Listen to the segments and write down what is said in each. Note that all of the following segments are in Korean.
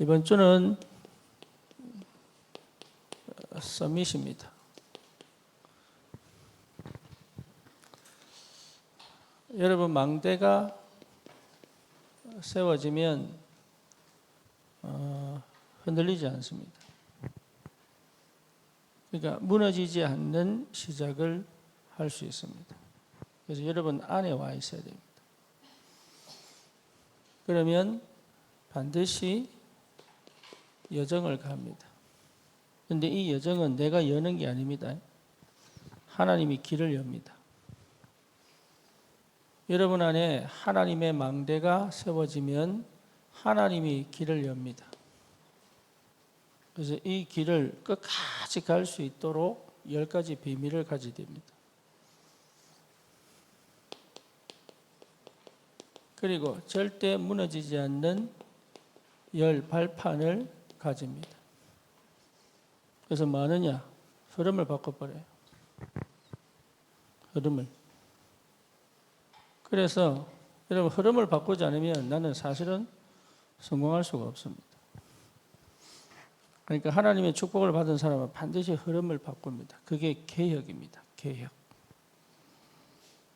이번 주는 서밋입니다. 여러분, 망대가 세워지면 흔들리지 않습니다. 그러니까 무너지지 않는 시작을 할 수 있습니다. 그래서 여러분 안에 와 있어야 됩니다. 그러면 반드시 여정을 갑니다. 그런데 이 여정은 내가 여는 게 아닙니다. 하나님이 길을 엽니다. 여러분 안에 하나님의 망대가 세워지면 하나님이 길을 엽니다. 그래서 이 길을 끝까지 갈 수 있도록 10가지 비밀을 가지게 됩니다. 그리고 절대 무너지지 않는 10발판을 가집니다. 그래서 뭐 하느냐? 흐름을 바꿔버려요. 흐름을. 그래서 여러분, 흐름을 바꾸지 않으면 나는 사실은 성공할 수가 없습니다. 그러니까 하나님의 축복을 받은 사람은 반드시 흐름을 바꿉니다. 그게 개혁입니다. 개혁.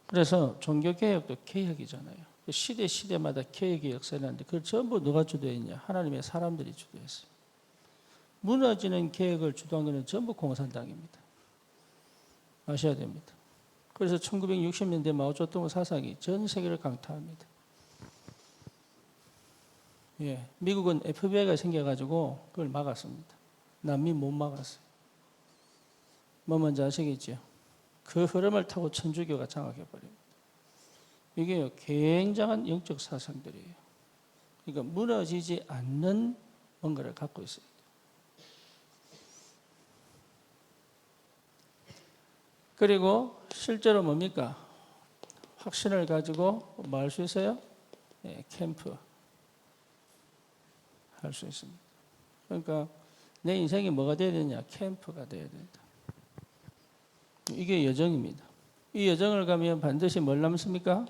그래서 종교개혁도 개혁이잖아요. 시대마다 개혁의 역사가 있는데 그걸 전부 누가 주도했냐? 하나님의 사람들이 주도했어요. 무너지는 개혁을 주도한 것은 전부 공산당입니다. 아셔야 됩니다. 그래서 1960년대 마오쩌둥 사상이 전 세계를 강타합니다. 예, 미국은 FBI가 생겨가지고 그걸 막았습니다. 남미 못 막았어요. 뭐 뭔지 아시겠죠? 그 흐름을 타고 천주교가 장악해버립니다. 이게 굉장한 영적 사상들이에요. 그러니까 무너지지 않는 뭔가를 갖고 있어요. 그리고 실제로 뭡니까? 확신을 가지고 뭐 할 수 있어요? 네, 캠프 할 수 있습니다. 그러니까 내 인생이 뭐가 되어야 되냐? 캠프가 되어야 된다. 이게 여정입니다. 이 여정을 가면 반드시 뭘 남습니까?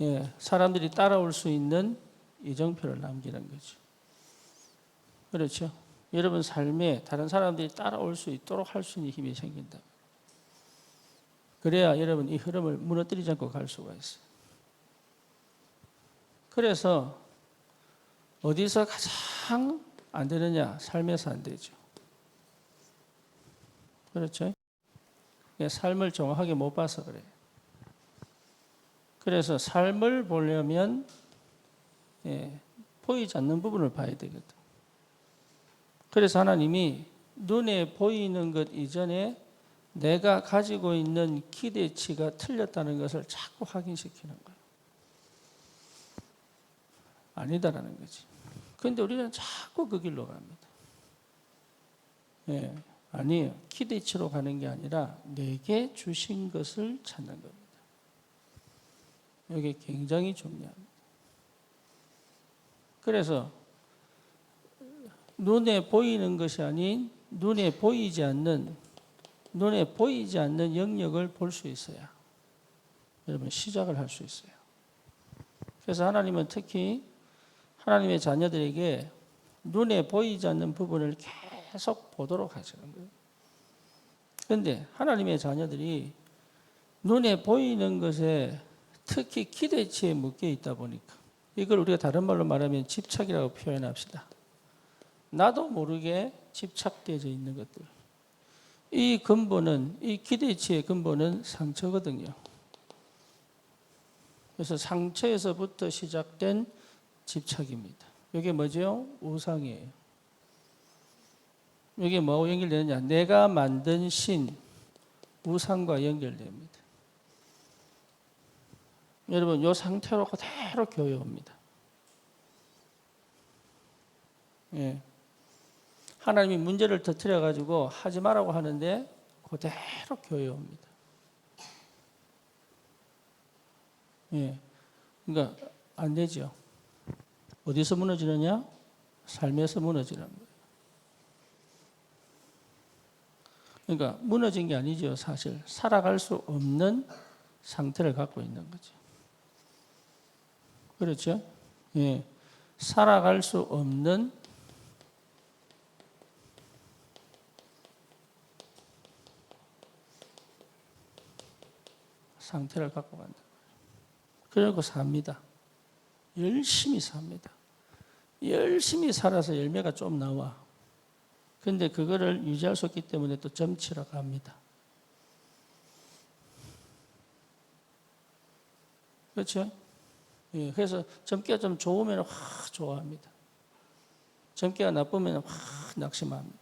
예, 사람들이 따라올 수 있는 이정표를 남기는 거죠. 그렇죠? 여러분 삶에 다른 사람들이 따라올 수 있도록 할 수 있는 힘이 생긴다. 그래야 여러분 이 흐름을 무너뜨리지 않고 갈 수가 있어요. 그래서 어디서 가장 안 되느냐? 삶에서 안 되죠. 그렇죠? 삶을 정확하게 못 봐서 그래요. 그래서 삶을 보려면 보이지 않는 부분을 봐야 되거든. 그래서 하나님이 눈에 보이는 것 이전에 내가 가지고 있는 기대치가 틀렸다는 것을 자꾸 확인시키는 거예요. 아니다라는 거지. 그런데 우리는 자꾸 그 길로 갑니다. 예, 아니에요. 기대치로 가는 게 아니라 내게 주신 것을 찾는 겁니다. 이게 굉장히 중요합니다. 그래서 눈에 보이는 것이 아닌 눈에 보이지 않는 영역을 볼 수 있어야 여러분 시작을 할 수 있어요. 그래서 하나님은 특히 하나님의 자녀들에게 눈에 보이지 않는 부분을 계속 보도록 하시는 거예요. 그런데 하나님의 자녀들이 눈에 보이는 것에 특히 기대치에 묶여 있다 보니까 이걸 우리가 다른 말로 말하면 집착이라고 표현합시다. 나도 모르게 집착되어 있는 것들. 이 근본은, 이 기대치의 근본은 상처거든요. 그래서 상처에서부터 시작된 집착입니다. 이게 뭐죠? 우상이에요. 이게 뭐하고 연결되느냐? 내가 만든 신, 우상과 연결됩니다. 여러분, 이 상태로 그대로 교회 옵니다. 예. 하나님이 문제를 터뜨려가지고 하지 말라고 하는데 그대로 교회 옵니다. 예. 그러니까 안 되죠. 어디서 무너지느냐? 삶에서 무너지는 거예요. 그러니까 무너진 게 아니죠, 사실. 살아갈 수 없는 상태를 갖고 있는 거죠. 그렇죠? 예. 살아갈 수 없는 상태를 갖고 간다. 그러고 삽니다. 열심히 삽니다. 열심히 살아서 열매가 좀 나와. 근데 그거를 유지할 수 없기 때문에 또 점치러 갑니다. 그렇죠? 예, 그래서 점괘가 좀 좋으면 확 좋아합니다. 점괘가 나쁘면 확 낙심합니다.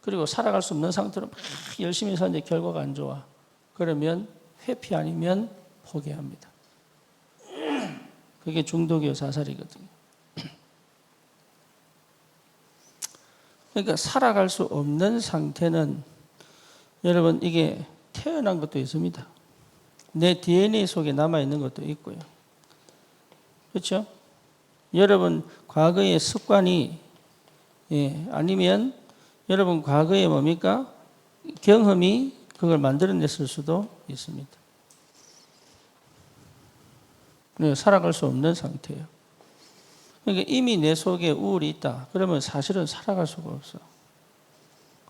그리고 살아갈 수 없는 상태로 막 열심히 사는데 결과가 안 좋아. 그러면 회피 아니면 포기합니다. 그게 중독이요 자살이거든요. 그러니까 살아갈 수 없는 상태는 여러분 이게 태어난 것도 있습니다. 내 DNA 속에 남아있는 것도 있고요. 그렇죠? 여러분 과거의 습관이 아니면 여러분 과거에 뭡니까? 경험이 그걸 만들어냈을 수도 있습니다. 살아갈 수 없는 상태예요. 그러니까 이미 내 속에 우울이 있다. 그러면 사실은 살아갈 수가 없어.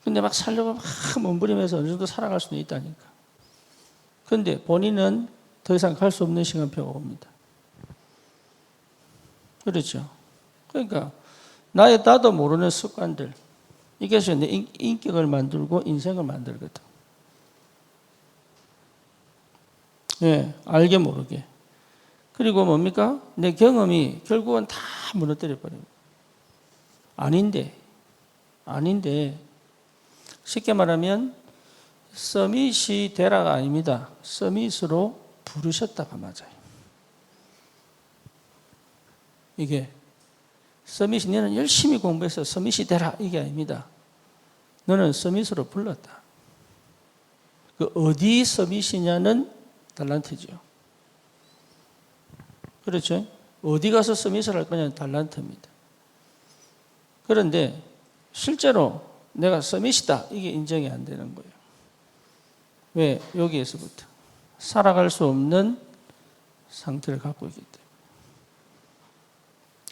근데 막 살려고 막 몸부림해서 어느 정도 살아갈 수는 있다니까. 근데 본인은 더 이상 갈 수 없는 시간표가 옵니다. 그렇죠. 그러니까 나도 모르는 습관들, 이것이 내 인격을 만들고 인생을 만들거든. 예, 알게 모르게. 그리고 뭡니까? 내 경험이 결국은 다 무너뜨려 버립니다. 아닌데 쉽게 말하면 서밋이 되라가 아닙니다. 서밋으로 부르셨다가 맞아요. 이게 서밋이 너는 열심히 공부해서 서밋이 되라 이게 아닙니다. 너는 서밋으로 불렀다. 그 어디 서밋이냐는 달란트죠. 그렇죠? 어디 가서 서밋을 할 거냐는 달란트입니다. 그런데 실제로 내가 서밋이다 이게 인정이 안 되는 거예요. 왜? 여기에서부터 살아갈 수 없는 상태를 갖고 있기 때문에.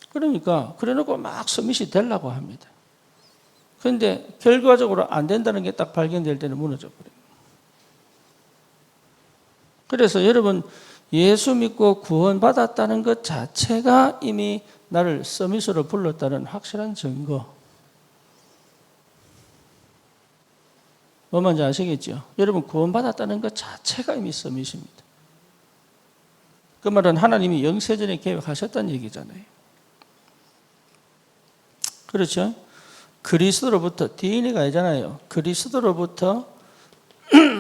그러니까 그래놓고 막 서밋이 되려고 합니다. 그런데 결과적으로 안 된다는 게 딱 발견될 때는 무너져 버려요. 그래서 여러분 예수 믿고 구원받았다는 것 자체가 이미 나를 서밋으로 불렀다는 확실한 증거. 뭐 뭔지 아시겠죠? 여러분 구원받았다는 것 자체가 이미 서밋입니다. 그 말은 하나님이 영세전에 계획하셨다는 얘기잖아요. 그렇죠? 그리스도로부터 DNA가 아니잖아요. 그리스도로부터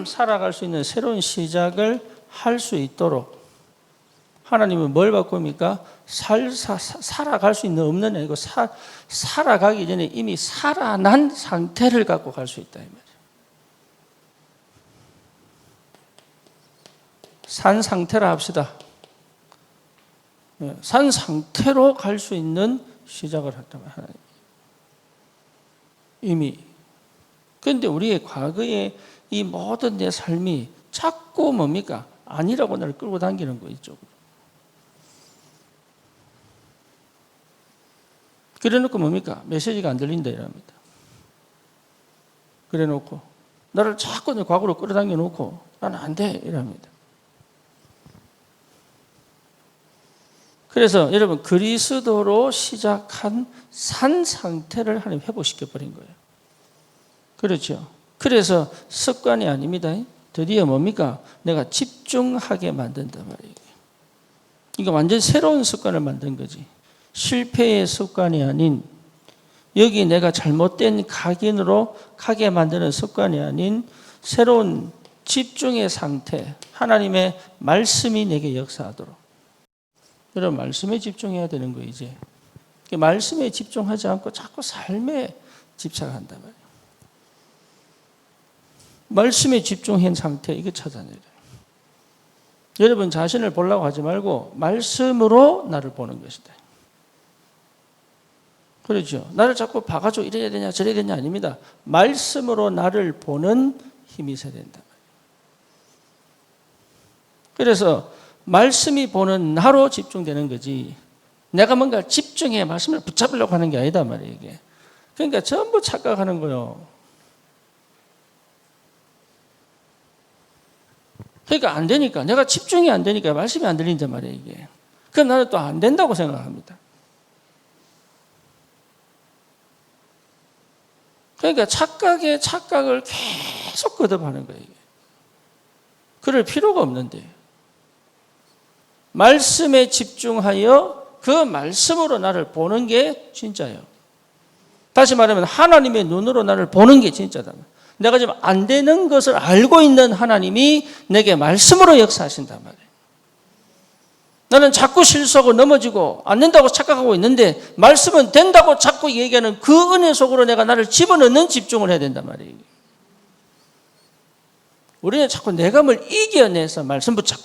살아갈 수 있는 새로운 시작을 할 수 있도록 하나님은 뭘 바꿉니까? 살아갈 수 있는 없는 아니고 살아가기 전에 이미 살아난 상태를 갖고 갈 수 있다 이 말이에요. 산 상태라 합시다. 산 상태로 갈 수 있는 시작을 했다면 하나님. 이미. 그런데 우리의 과거의 이 모든 내 삶이 자꾸 뭡니까? 아니라고 나를 끌고 당기는 거 이쪽으로. 그래놓고 뭡니까? 메시지가 안 들린다 이랍니다. 그래놓고 나를 자꾸 내 과거로 끌어당겨 놓고 나는 안 돼 이랍니다. 그래서 여러분 그리스도로 시작한 산 상태를 하나님 회복시켜 버린 거예요. 그렇죠. 그래서 습관이 아닙니다. 드디어 뭡니까? 내가 집중하게 만든단 말이에요. 이거 완전 새로운 습관을 만든 거지. 실패의 습관이 아닌 여기 내가 잘못된 각인으로 가게 만드는 습관이 아닌 새로운 집중의 상태. 하나님의 말씀이 내게 역사하도록. 여러분 말씀에 집중해야 되는 거예요. 이제 말씀에 집중하지 않고 자꾸 삶에 집착한단 말이에요. 말씀에 집중한 상태 이거 찾아내야 돼요. 여러분 자신을 보려고 하지 말고 말씀으로 나를 보는 것이다. 그렇죠. 나를 자꾸 봐가지고 이래야 되냐 저래야 되냐 아닙니다. 말씀으로 나를 보는 힘이 있어야 된다. 그래서 말씀이 보는 나로 집중되는 거지 내가 뭔가 집중해 말씀을 붙잡으려고 하는 게 아니다 말이에요. 이게. 그러니까 전부 착각하는 거예요. 그러니까 안 되니까, 내가 집중이 안 되니까 말씀이 안 들린단 말이에요, 이게. 그럼 나는 또 안 된다고 생각합니다. 그러니까 착각에 착각을 계속 거듭하는 거예요, 이게. 그럴 필요가 없는데. 말씀에 집중하여 그 말씀으로 나를 보는 게 진짜예요. 다시 말하면 하나님의 눈으로 나를 보는 게 진짜다. 내가 지금 안 되는 것을 알고 있는 하나님이 내게 말씀으로 역사하신단 말이에요. 나는 자꾸 실수하고 넘어지고 안 된다고 착각하고 있는데 말씀은 된다고 자꾸 얘기하는 그 은혜 속으로 내가 나를 집어넣는 집중을 해야 된단 말이에요. 우리는 자꾸 내감을 이겨내서 말씀 붙잡고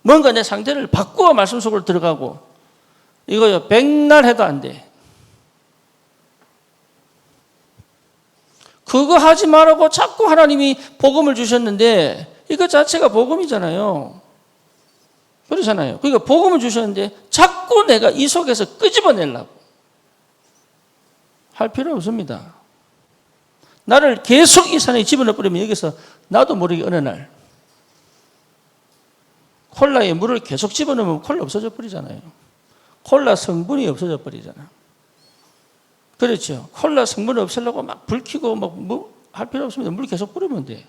뭔가 내 상태를 바꾸어 말씀 속으로 들어가고 이거요, 백날 해도 안 돼. 그거 하지 말라고 자꾸 하나님이 복음을 주셨는데 이거 자체가 복음이잖아요. 그렇잖아요. 그러니까 복음을 주셨는데 자꾸 내가 이 속에서 끄집어내려고 할 필요 없습니다. 나를 계속 이 산에 집어넣어버리면 여기서 나도 모르게 어느 날 콜라에 물을 계속 집어넣으면 콜라 없어져 버리잖아요. 콜라 성분이 없어져 버리잖아. 그렇죠. 콜라 성분을 없애려고 막 불 켜고 막 뭐 할 필요 없습니다. 물 계속 뿌리면 돼.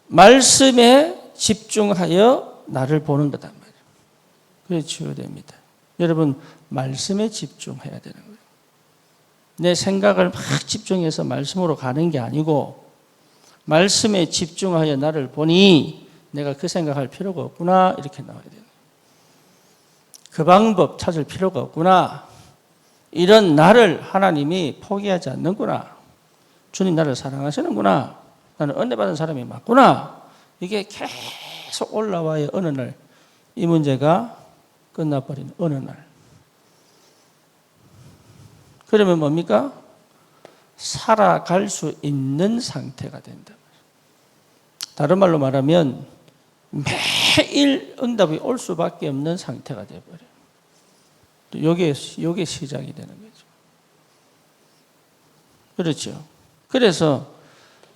말씀에 집중하여 나를 보는 거단 말이에요. 그래 치유됩니다. 여러분, 말씀에 집중해야 되는 거예요. 내 생각을 막 집중해서 말씀으로 가는 게 아니고 말씀에 집중하여 나를 보니 내가 그 생각할 필요가 없구나, 이렇게 나와야 돼요. 그 방법 찾을 필요가 없구나. 이런 나를 하나님이 포기하지 않는구나. 주님 나를 사랑하시는구나. 나는 은혜 받은 사람이 맞구나. 이게 계속 올라와야 어느 날 이 문제가 끝나버리는 어느 날. 그러면 뭡니까? 살아갈 수 있는 상태가 된다. 다른 말로 말하면 매일 응답이 올 수밖에 없는 상태가 되어버려요. 요게 시작이 되는 거죠. 그렇죠. 그래서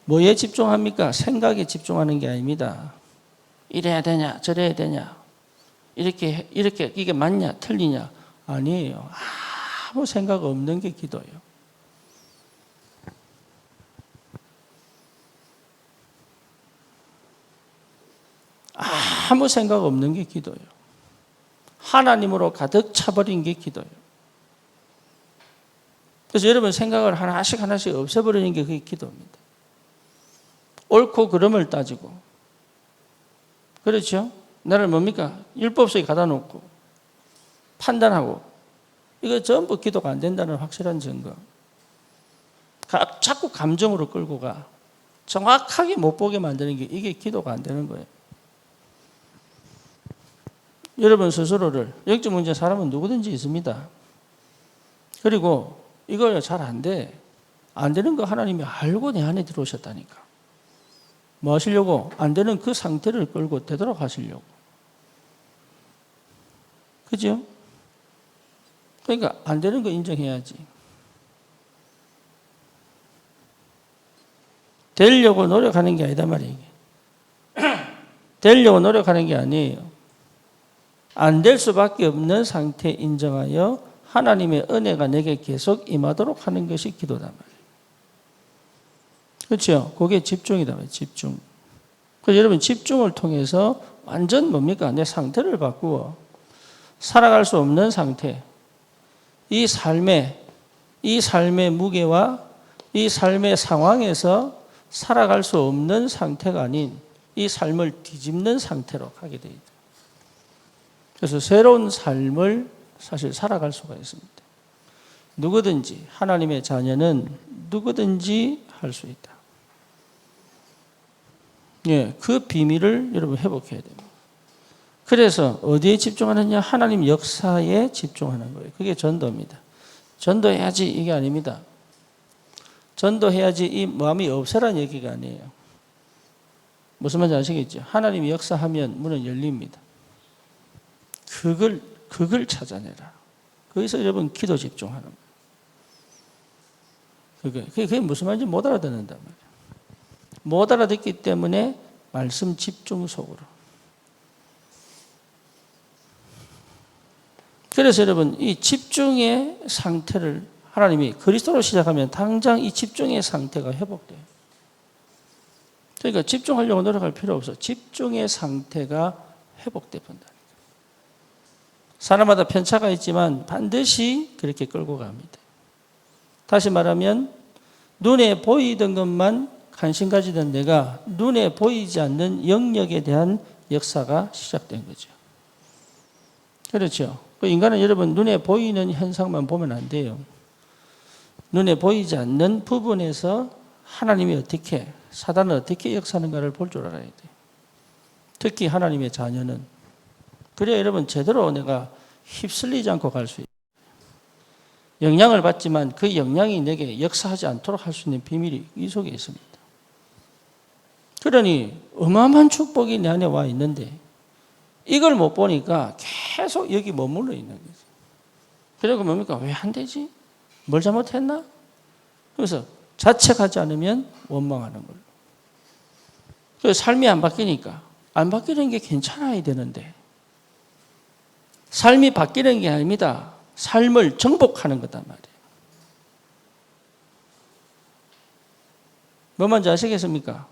뭐에 집중합니까? 생각에 집중하는 게 아닙니다. 이래야 되냐, 저래야 되냐, 이렇게 이게 맞냐, 틀리냐? 아니에요. 아무 생각 없는 게 기도예요. 아무 생각 없는 게 기도예요. 하나님으로 가득 차버린 게 기도예요. 그래서 여러분 생각을 하나씩 없애버리는 게 그게 기도입니다. 옳고 그름을 따지고, 그렇죠? 나를 뭡니까? 율법서에 갖다 놓고 판단하고, 이거 전부 기도가 안 된다는 확실한 증거. 자꾸 감정으로 끌고 가. 정확하게 못 보게 만드는 게 이게 기도가 안 되는 거예요. 여러분 스스로를, 영적 문제 사람은 누구든지 있습니다. 그리고 이거 잘 안 돼. 안 되는 거 하나님이 알고 내 안에 들어오셨다니까. 뭐 하시려고? 안 되는 그 상태를 끌고 되도록 하시려고. 그죠? 그러니까 안 되는 거 인정해야지. 되려고 노력하는 게 아니다 말이에요. 되려고 노력하는 게 아니에요. 안 될 수밖에 없는 상태 인정하여 하나님의 은혜가 내게 계속 임하도록 하는 것이 기도단 말이에요. 그렇죠? 그게 집중이다 말이에요. 집중. 그래서 여러분 집중을 통해서 완전 뭡니까? 내 상태를 바꾸어 살아갈 수 없는 상태. 이 삶의 무게와 이 삶의 상황에서 살아갈 수 없는 상태가 아닌 이 삶을 뒤집는 상태로 가게 되어 있다. 그래서 새로운 삶을 사실 살아갈 수가 있습니다. 누구든지, 하나님의 자녀는 누구든지 할 수 있다. 예, 그 비밀을 여러분 회복해야 됩니다. 그래서 어디에 집중하느냐? 하나님 역사에 집중하는 거예요. 그게 전도입니다. 전도해야지 이게 아닙니다. 전도해야지 이 마음이 없애라는 얘기가 아니에요. 무슨 말인지 아시겠죠? 하나님이 역사하면 문은 열립니다. 그걸 찾아내라. 거기서 여러분 기도 집중하는 거예요. 그게 무슨 말인지 못 알아듣는단 말이에요. 못 알아듣기 때문에 말씀 집중 속으로. 그래서 여러분, 이 집중의 상태를 하나님이 그리스도로 시작하면 당장 이 집중의 상태가 회복돼요. 그러니까 집중하려고 노력할 필요 없어. 집중의 상태가 회복돼 본다니까. 사람마다 편차가 있지만 반드시 그렇게 끌고 갑니다. 다시 말하면 눈에 보이던 것만 관심 가지던 내가 눈에 보이지 않는 영역에 대한 역사가 시작된 거죠. 그렇죠. 인간은 여러분 눈에 보이는 현상만 보면 안 돼요. 눈에 보이지 않는 부분에서 하나님이 어떻게, 사단은 어떻게 역사하는가를 볼 줄 알아야 돼요. 특히 하나님의 자녀는. 그래야 여러분 제대로 내가 휩쓸리지 않고 갈 수 있어요. 영향을 받지만 그 영향이 내게 역사하지 않도록 할 수 있는 비밀이 이 속에 있습니다. 그러니 어마어마한 축복이 내 안에 와 있는데 이걸 못 보니까 계속 여기 머물러 있는 거죠. 그리고 뭡니까? 왜 안 되지? 뭘 잘못했나? 그래서 자책하지 않으면 원망하는 걸로. 그래서 삶이 안 바뀌니까 안 바뀌는 게 괜찮아야 되는데 삶이 바뀌는 게 아닙니다. 삶을 정복하는 거단 말이에요. 뭐 뭔지 아시겠습니까?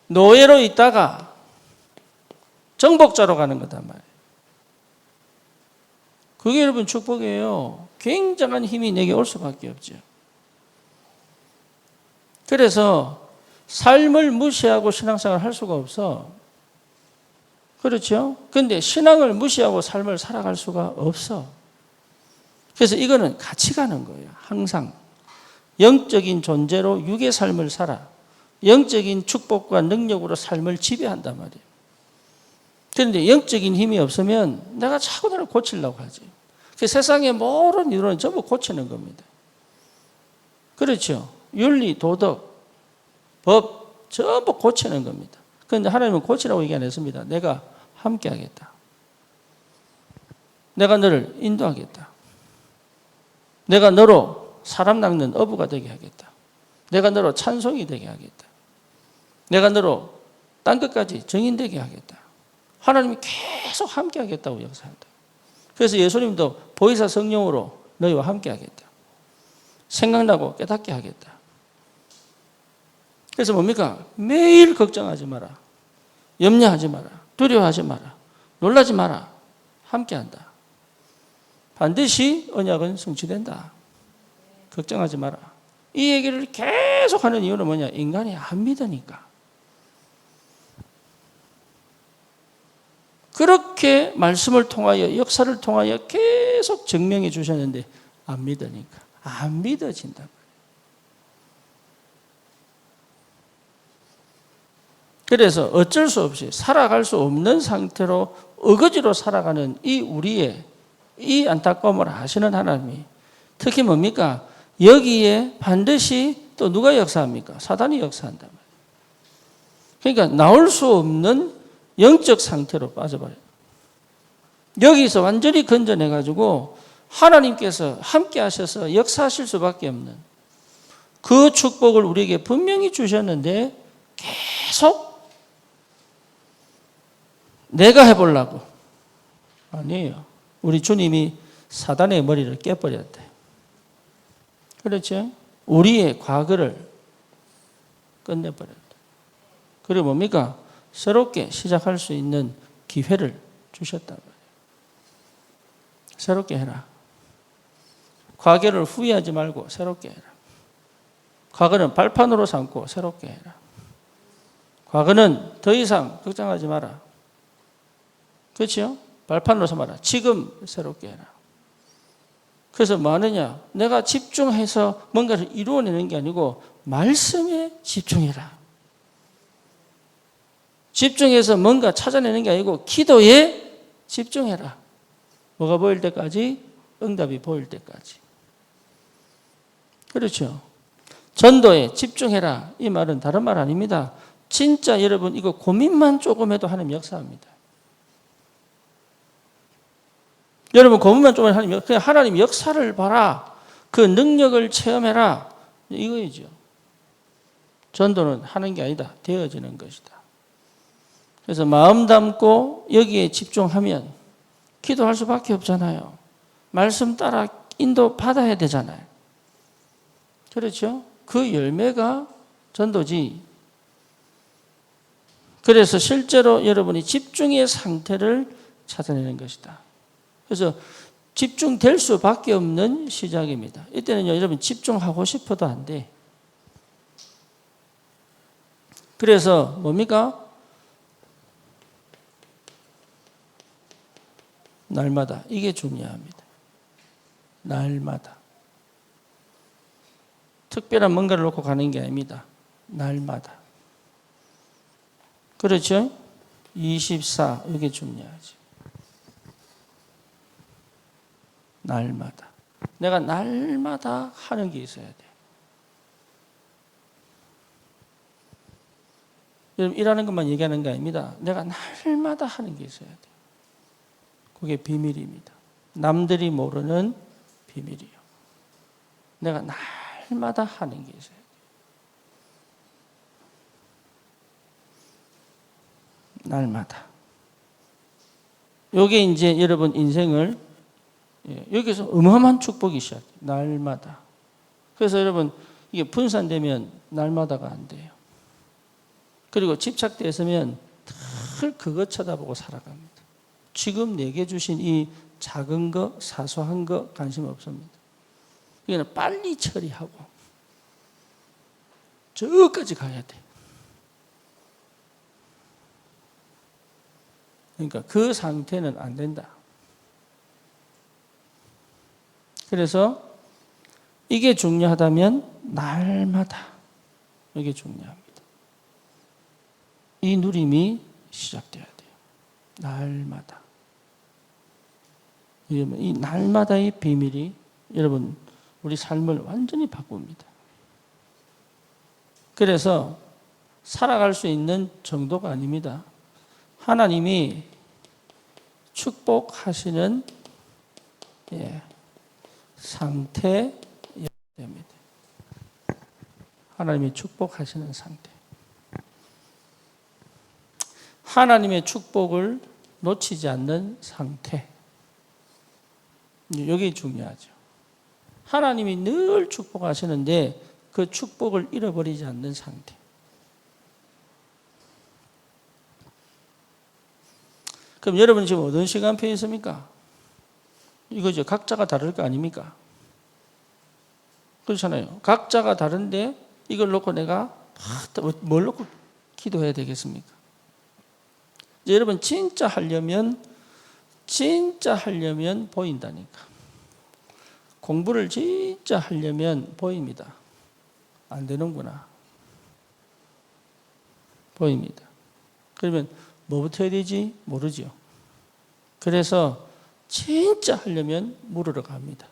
노예로 있다가 정복자로 가는 거단 말이에요. 그게 여러분 축복이에요. 굉장한 힘이 내게 올 수밖에 없죠. 그래서 삶을 무시하고 신앙생활을 할 수가 없어. 그렇죠? 근데 신앙을 무시하고 삶을 살아갈 수가 없어. 그래서 이거는 같이 가는 거예요. 항상 영적인 존재로 육의 삶을 살아 영적인 축복과 능력으로 삶을 지배한단 말이에요. 그런데 영적인 힘이 없으면 내가 자꾸 나를 고치려고 하지. 그 세상의 모든 이론은 전부 고치는 겁니다. 그렇죠? 윤리, 도덕, 법 전부 고치는 겁니다. 그런데 하나님은 고치라고 얘기 안 했습니다. 내가 함께 하겠다. 내가 너를 인도하겠다. 내가 너로 사람 낚는 어부가 되게 하겠다. 내가 너로 찬송이 되게 하겠다. 내가 너로 땅 끝까지 정인되게 하겠다. 하나님이 계속 함께 하겠다고 역사한다. 그래서 예수님도 보혜사 성령으로 너희와 함께 하겠다. 생각나고 깨닫게 하겠다. 그래서 뭡니까? 매일 걱정하지 마라. 염려하지 마라. 두려워하지 마라. 놀라지 마라. 함께 한다. 반드시 언약은 성취된다. 걱정하지 마라. 이 얘기를 계속 하는 이유는 뭐냐? 인간이 안 믿으니까. 그렇게 말씀을 통하여 역사를 통하여 계속 증명해 주셨는데 안 믿으니까. 안 믿어진다. 그래서 어쩔 수 없이 살아갈 수 없는 상태로 어거지로 살아가는 이 우리의 이 안타까움을 아시는 하나님이 특히 뭡니까? 여기에 반드시 또 누가 역사합니까? 사단이 역사한단 말이에요. 그러니까 나올 수 없는 영적 상태로 빠져버려요. 여기서 완전히 건져내가지고 하나님께서 함께 하셔서 역사하실 수밖에 없는 그 축복을 우리에게 분명히 주셨는데 계속 내가 해보려고. 아니에요. 우리 주님이 사단의 머리를 깨버렸대. 그렇죠? 우리의 과거를 끝내버렸다. 그리고 뭡니까? 새롭게 시작할 수 있는 기회를 주셨단 말이에요. 새롭게 해라. 과거를 후회하지 말고 새롭게 해라. 과거는 발판으로 삼고 새롭게 해라. 과거는 더 이상 걱정하지 마라. 그렇죠? 발판으로 삼아라. 지금 새롭게 해라. 그래서 뭐 하느냐? 내가 집중해서 뭔가를 이루어내는 게 아니고 말씀에 집중해라. 집중해서 뭔가 찾아내는 게 아니고 기도에 집중해라. 뭐가 보일 때까지? 응답이 보일 때까지. 그렇죠? 전도에 집중해라. 이 말은 다른 말 아닙니다. 진짜 여러분 이거 고민만 조금 해도 하나님 역사합니다. 여러분 고민만 조금 하나님 역사를 봐라. 그 능력을 체험해라. 이거이죠. 전도는 하는 게 아니다. 되어지는 것이다. 그래서 마음 담고 여기에 집중하면 기도할 수밖에 없잖아요. 말씀 따라 인도 받아야 되잖아요. 그렇죠? 그 열매가 전도지. 그래서 실제로 여러분이 집중의 상태를 찾아내는 것이다. 그래서 집중될 수밖에 없는 시작입니다. 이때는요, 여러분 집중하고 싶어도 안 돼. 그래서 뭡니까? 날마다. 이게 중요합니다. 날마다. 특별한 뭔가를 놓고 가는 게 아닙니다. 날마다. 그렇죠? 24. 이게 중요하죠. 날마다. 내가 날마다 하는 게 있어야 돼. 여러분, 일하는 것만 얘기하는 게 아닙니다. 내가 날마다 하는 게 있어야 돼. 그게 비밀입니다. 남들이 모르는 비밀이요. 내가 날마다 하는 게 있어야 돼. 날마다. 요게 이제 여러분 인생을 여기서 어마어마한 축복이 시작해요. 날마다. 그래서 여러분 이게 분산되면 날마다가 안 돼요. 그리고 집착되어 있으면 늘 그거 쳐다보고 살아갑니다. 지금 내게 주신 이 작은 거, 사소한 거 관심 없습니다. 이거는 빨리 처리하고 저까지 가야 돼. 그러니까 그 상태는 안 된다. 그래서 이게 중요하다면 날마다 이게 중요합니다. 이 누림이 시작돼야 돼요. 날마다. 이 날마다의 비밀이 여러분 우리 삶을 완전히 바꿉니다. 그래서 살아갈 수 있는 정도가 아닙니다. 하나님이 축복하시는 상태여야 됩니다. 하나님이 축복하시는 상태. 하나님의 축복을 놓치지 않는 상태. 이게 중요하죠. 하나님이 늘 축복하시는데 그 축복을 잃어버리지 않는 상태. 그럼 여러분 지금 어떤 시간표에 있습니까? 이거죠. 각자가 다를 거 아닙니까? 그렇잖아요. 각자가 다른데 이걸 놓고 내가 뭘 놓고 기도해야 되겠습니까? 이제 여러분 진짜 하려면 보인다니까. 공부를 진짜 하려면 보입니다. 안 되는구나. 보입니다. 그러면 뭐부터 해야 되지? 모르죠. 그래서 진짜 하려면 물으러 갑니다.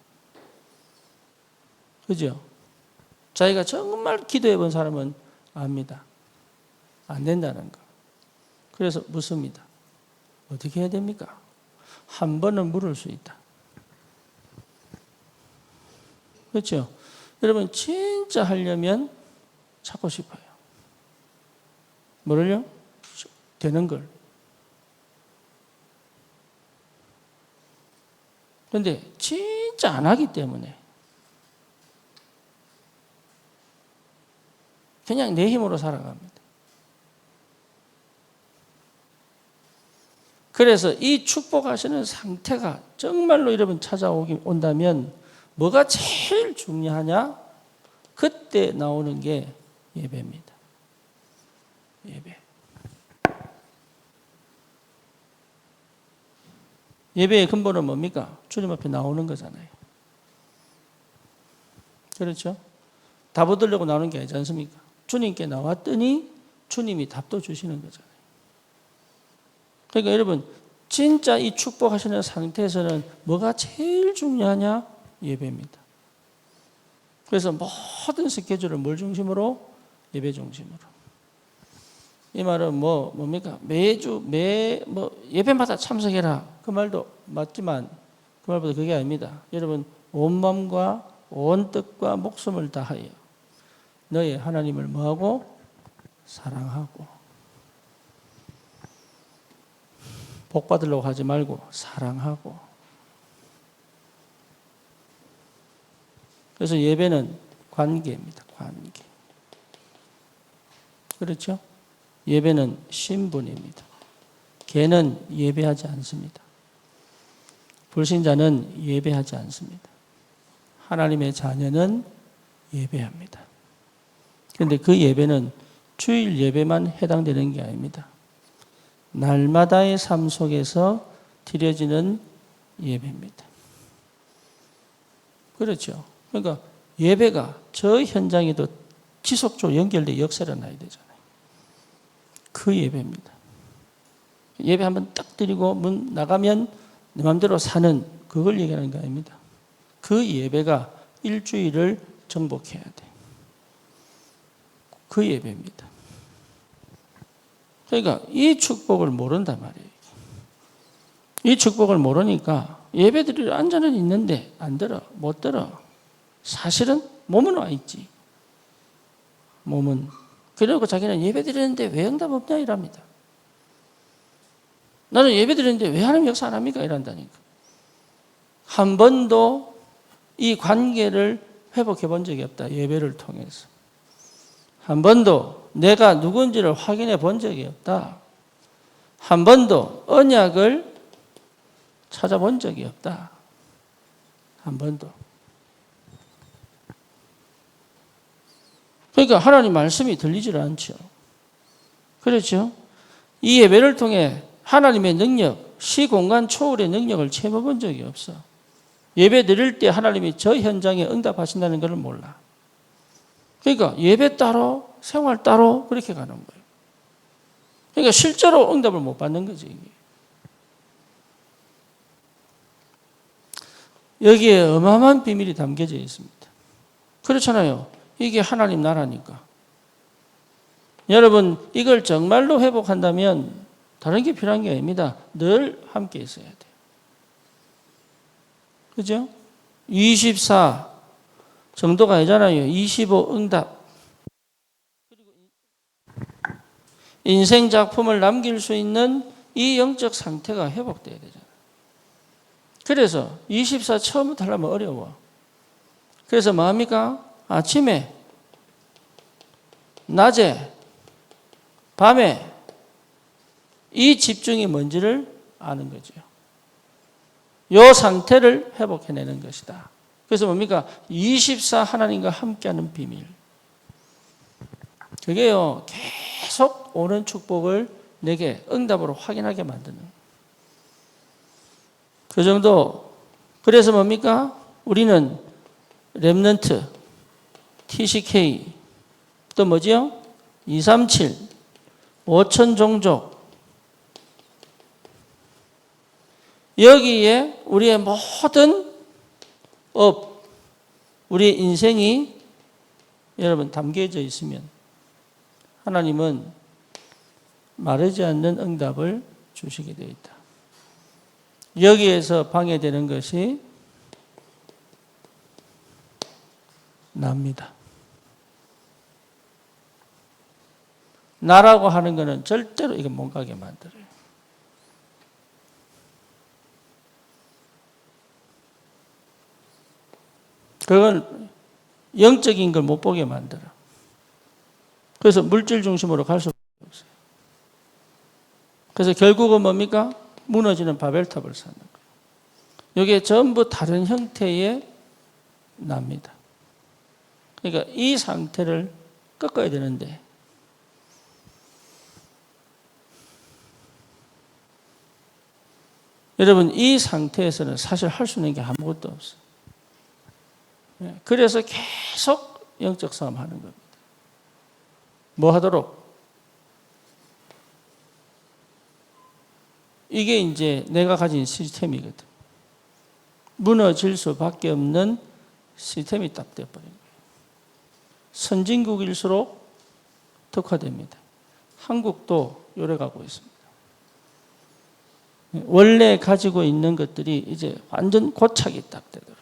그죠? 자기가 정말 기도해 본 사람은 압니다. 안 된다는 거. 그래서 묻습니다. 어떻게 해야 됩니까? 한 번은 물을 수 있다. 그렇죠? 여러분 진짜 하려면 찾고 싶어요. 뭐를요? 되는 걸. 그런데 진짜 안 하기 때문에 그냥 내 힘으로 살아갑니다. 그래서 이 축복하시는 상태가 정말로 여러분 온다면 뭐가 제일 중요하냐? 그때 나오는 게 예배입니다. 예배. 예배의 근본은 뭡니까? 주님 앞에 나오는 거잖아요. 그렇죠? 답 얻으려고 나오는 게 아니지 않습니까? 주님께 나왔더니 주님이 답도 주시는 거잖아요. 그러니까 여러분 진짜 이 축복하시는 상태에서는 뭐가 제일 중요하냐? 예배입니다. 그래서 모든 스케줄을 뭘 중심으로? 예배 중심으로. 이 말은 뭡니까? 매주 예배마다 참석해라. 그 말도 맞지만 그 말보다 그게 아닙니다. 여러분 온 마음과 온 뜻과 목숨을 다하여 너의 하나님을 뭐하고? 사랑하고. 복 받으려고 하지 말고 사랑하고. 그래서 예배는 관계입니다. 관계. 그렇죠? 예배는 신분입니다. 개는 예배하지 않습니다. 불신자는 예배하지 않습니다. 하나님의 자녀는 예배합니다. 그런데 그 예배는 주일 예배만 해당되는 게 아닙니다. 날마다의 삶 속에서 드려지는 예배입니다. 그렇죠. 그러니까 예배가 저 현장에도 지속적으로 연결돼 역사를 나야 되잖아요. 그 예배입니다. 예배 한번 딱 드리고 문 나가면 내 마음대로 사는 그걸 얘기하는 거 아닙니다. 그 예배가 일주일을 정복해야 돼. 그 예배입니다. 그러니까 이 축복을 모른단 말이에요. 이 축복을 모르니까 예배 드리러 앉아는 있는데 안 들어, 못 들어. 사실은 몸은 와 있지. 몸은. 그러고 자기는 예배 드리는데 왜 응답 없냐 이랍니다. 나는 예배 드리는데 왜 하나님 역사 안 합니까? 이란다니까. 한 번도 이 관계를 회복해 본 적이 없다. 예배를 통해서. 한 번도 내가 누군지를 확인해 본 적이 없다. 한 번도 언약을 찾아본 적이 없다. 한 번도. 그러니까 하나님 말씀이 들리질 않죠. 그렇죠? 이 예배를 통해 하나님의 능력, 시공간 초월의 능력을 체험해 본 적이 없어. 예배 드릴 때 하나님이 저 현장에 응답하신다는 것을 몰라. 그러니까 예배 따로, 생활 따로 그렇게 가는 거예요. 그러니까 실제로 응답을 못 받는 거지. 이게. 여기에 어마어마한 비밀이 담겨져 있습니다. 그렇잖아요. 이게 하나님 나라니까. 여러분 이걸 정말로 회복한다면 다른 게 필요한 게 아닙니다. 늘 함께 있어야 돼요. 그죠? 24 정도가 아니잖아요. 25 응답. 그리고 인생 작품을 남길 수 있는 이 영적 상태가 회복돼야 되잖아요. 그래서 24 처음부터 하려면 어려워. 그래서 뭐합니까? 아침에, 낮에, 밤에 이 집중이 뭔지를 아는 거죠. 이 상태를 회복해내는 것이다. 그래서 뭡니까? 24 하나님과 함께하는 비밀. 그게요, 계속 오는 축복을 내게 응답으로 확인하게 만드는. 그 정도. 그래서 뭡니까? 우리는 렘넌트, TCK, 또 뭐지요? 237, 5천 종족. 여기에 우리의 모든 우리의 인생이 여러분 담겨져 있으면 하나님은 마르지 않는 응답을 주시게 되어 있다. 여기에서 방해되는 것이 납니다. 나라고 하는 것은 절대로 이거 못 가게 만들어요. 그건 영적인 걸 못 보게 만들어. 그래서 물질 중심으로 갈 수밖에 없어요. 그래서 결국은 뭡니까? 무너지는 바벨탑을 쌓는 거예요. 이게 전부 다른 형태의 납니다. 그러니까 이 상태를 꺾어야 되는데 여러분 이 상태에서는 사실 할 수 있는 게 아무것도 없어요. 그래서 계속 영적 싸움 하는 겁니다. 뭐 하도록? 이게 이제 내가 가진 시스템이거든. 무너질 수밖에 없는 시스템이 딱 되어버린 거예요. 선진국일수록 특화됩니다. 한국도 요래가고 있습니다. 원래 가지고 있는 것들이 이제 완전 고착이 딱 되더라고요.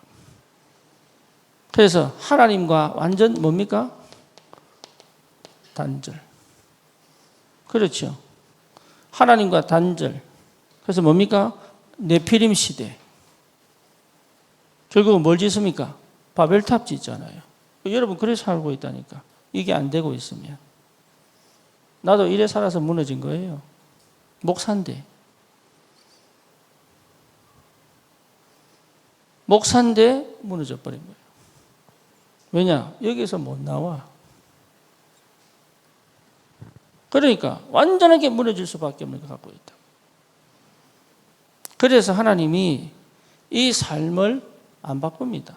그래서 하나님과 완전 뭡니까? 단절. 그렇죠. 하나님과 단절. 그래서 뭡니까? 네피림 시대. 결국은 뭘 짓습니까? 바벨탑 짓잖아요. 여러분 그래서 살고 있다니까. 이게 안 되고 있으면. 나도 이래 살아서 무너진 거예요. 목사인데. 목사인데 무너져 버린 거예요. 왜냐? 여기서 못 나와. 그러니까 완전하게 무너질 수밖에 없는 것 갖고 있다. 그래서 하나님이 이 삶을 안 바꿉니다.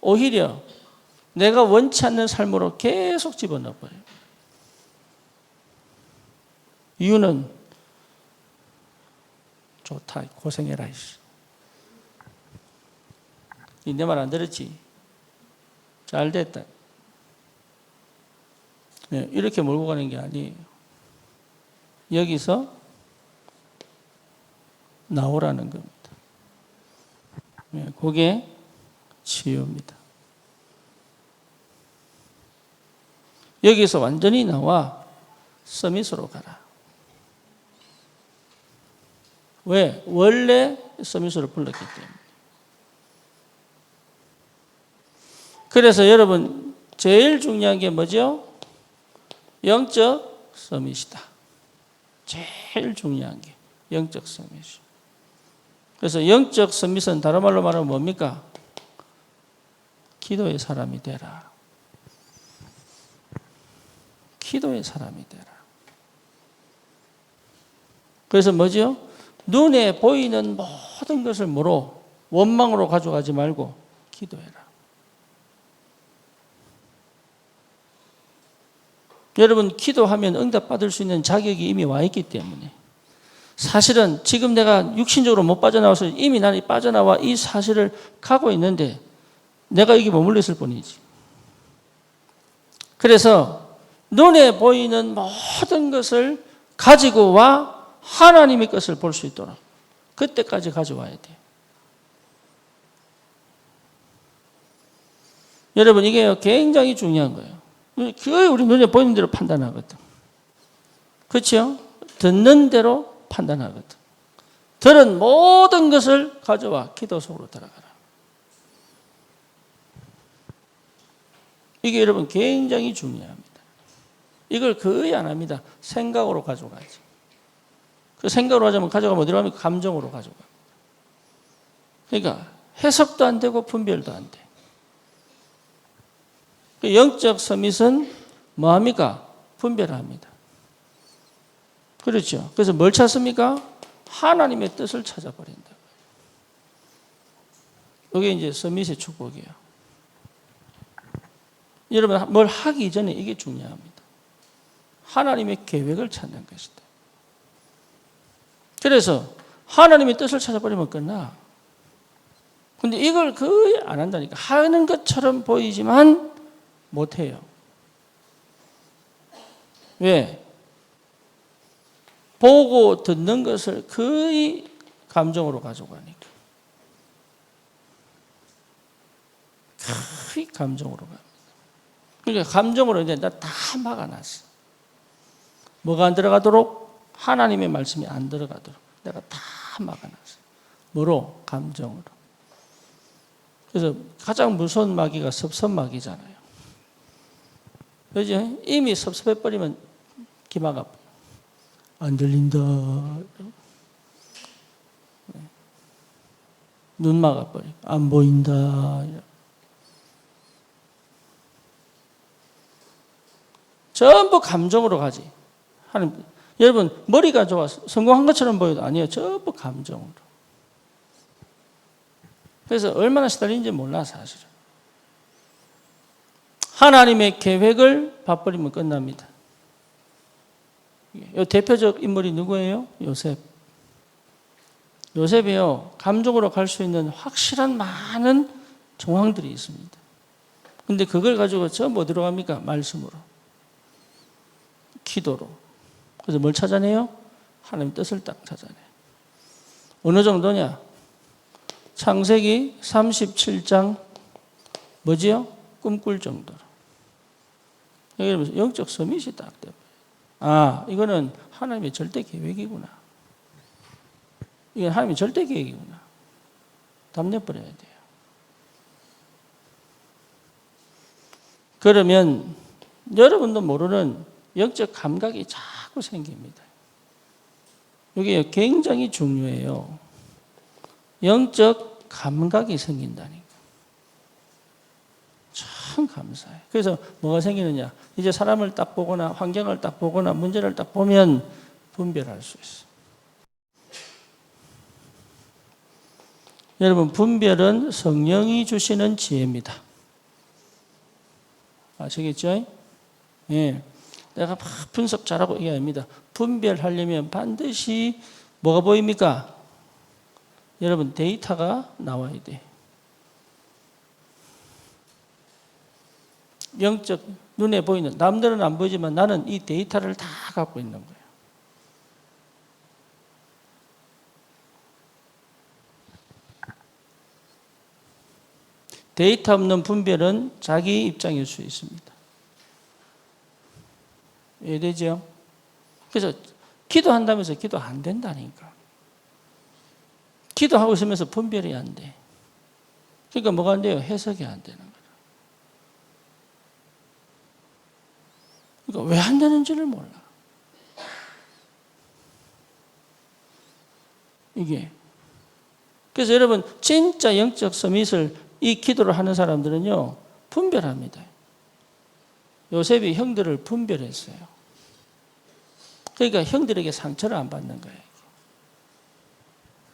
오히려 내가 원치 않는 삶으로 계속 집어넣어버려요. 이유는 좋다, 고생해라. 내 말 안 들었지? 잘 됐다. 네, 이렇게 몰고 가는 게 아니에요. 여기서 나오라는 겁니다. 네, 그게 치유입니다. 여기서 완전히 나와 서밋으로 가라. 왜? 원래 서밋으로 불렀기 때문에. 그래서 여러분 제일 중요한 게 뭐죠? 영적 서밋이다. 제일 중요한 게 영적 서밋이죠. 그래서 영적 서밋은 다른 말로 말하면 뭡니까? 기도의 사람이 되라. 기도의 사람이 되라. 그래서 뭐죠? 눈에 보이는 모든 것을 뭐로? 원망으로 가져가지 말고 기도해라. 여러분 기도하면 응답받을 수 있는 자격이 이미 와 있기 때문에 사실은 지금 내가 육신적으로 못 빠져나와서 이미 나는 빠져나와 이 사실을 가고 있는데 내가 여기 머물러 있을 뿐이지. 그래서 눈에 보이는 모든 것을 가지고 와 하나님의 것을 볼 수 있도록 그때까지 가져와야 돼요. 여러분 이게 굉장히 중요한 거예요. 거의 우리 눈에 보이는 대로 판단하거든. 그렇죠? 듣는 대로 판단하거든. 들은 모든 것을 가져와 기도 속으로 들어가라. 이게 여러분 굉장히 중요합니다. 이걸 거의 안 합니다. 생각으로 가져가지. 그 생각으로 가져가면 어디로 가면 감정으로 가져가. 그러니까 해석도 안 되고 분별도 안 돼. 영적 서밋은 뭐합니까? 분별합니다. 그렇죠. 그래서 뭘 찾습니까? 하나님의 뜻을 찾아버린다. 이게 이제 서밋의 축복이에요. 여러분 뭘 하기 전에 이게 중요합니다. 하나님의 계획을 찾는 것이다. 그래서 하나님의 뜻을 찾아버리면 끝나. 근데 이걸 거의 안 한다니까. 하는 것처럼 보이지만 못해요. 왜? 보고 듣는 것을 거의 감정으로 가져가니까. 거의 감정으로 갑니다. 그러니까 감정으로 이제 다 막아놨어. 뭐가 안 들어가도록? 하나님의 말씀이 안 들어가도록 내가 다 막아놨어. 뭐로? 감정으로. 그래서 가장 무서운 마귀가 섭섭마귀잖아요. 그죠? 이미 섭섭해버리면 기마가 안 들린다. 눈 막아버려. 안 보인다. 전부 감정으로 가지. 하나님, 여러분 머리가 좋아서 성공한 것처럼 보여도 아니에요. 전부 감정으로. 그래서 얼마나 시달리는지 몰라 사실은. 하나님의 계획을 봐버리면 끝납니다. 이 대표적 인물이 누구예요? 요셉. 요셉이요, 감정으로 갈 수 있는 확실한 많은 정황들이 있습니다. 근데 그걸 가지고 전부 어디로 갑니까? 말씀으로. 기도로. 그래서 뭘 찾아내요? 하나님 뜻을 딱 찾아내요. 어느 정도냐? 창세기 37장 뭐지요? 꿈꿀 정도로. 여기 영적 서밋이 딱 돼. 아, 이거는 하나님의 절대 계획이구나. 이건 하나님의 절대 계획이구나. 담내버려야 돼요. 그러면 여러분도 모르는 영적 감각이 자꾸 생깁니다. 이게 굉장히 중요해요. 영적 감각이 생긴다니까. 참 감사해요. 그래서 뭐가 생기느냐? 이제 사람을 딱 보거나 환경을 딱 보거나 문제를 딱 보면 분별할 수 있어요. 여러분, 분별은 성령이 주시는 지혜입니다. 아시겠죠? 예. 내가 막 분석 잘하고 이게 아닙니다. 분별하려면 반드시 뭐가 보입니까? 여러분, 데이터가 나와야 돼. 영적 눈에 보이는, 남들은 안 보이지만 나는 이 데이터를 다 갖고 있는 거예요. 데이터 없는 분별은 자기 입장일 수 있습니다. 이해되죠? 그래서 기도한다면서 기도 안 된다니까. 기도하고 있으면서 분별이 안 돼. 그러니까 뭐가 안 돼요? 해석이 안 되는 거예요. 그러니까 왜 안 되는지를 몰라. 이게. 그래서 여러분, 진짜 영적 서밋을 이 기도를 하는 사람들은요, 분별합니다. 요셉이 형들을 분별했어요. 그러니까 형들에게 상처를 안 받는 거예요.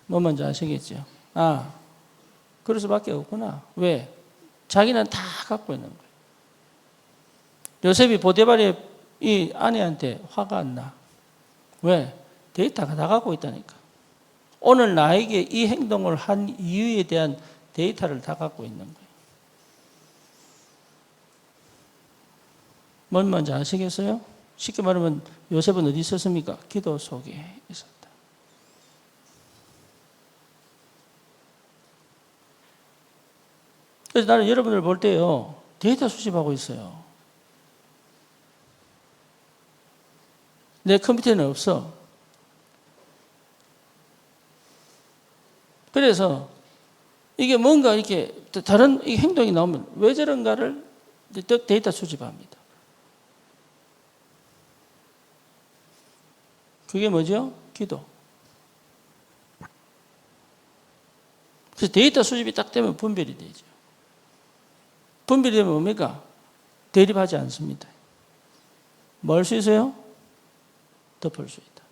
뭐 뭔지 아시겠죠? 아, 그럴 수밖에 없구나. 왜? 자기는 다 갖고 있는 거예요. 요셉이 보디발의 이 아내한테 화가 안 나. 왜? 데이터가 다 갖고 있다니까. 오늘 나에게 이 행동을 한 이유에 대한 데이터를 다 갖고 있는 거예요. 뭔 말인지 아시겠어요? 쉽게 말하면 요셉은 어디 있었습니까? 기도 속에 있었다. 그래서 나는 여러분을 볼 때요, 데이터 수집하고 있어요. 내 컴퓨터에는 없어. 그래서 이게 뭔가 이렇게 다른 행동이 나오면 왜 저런가를 데이터 수집합니다. 그게 뭐죠? 기도. 그래서 데이터 수집이 딱 되면 분별이 되죠. 분별이 되면 뭡니까? 대립하지 않습니다. 뭐 할 수 있어요? 덮을 수 있다.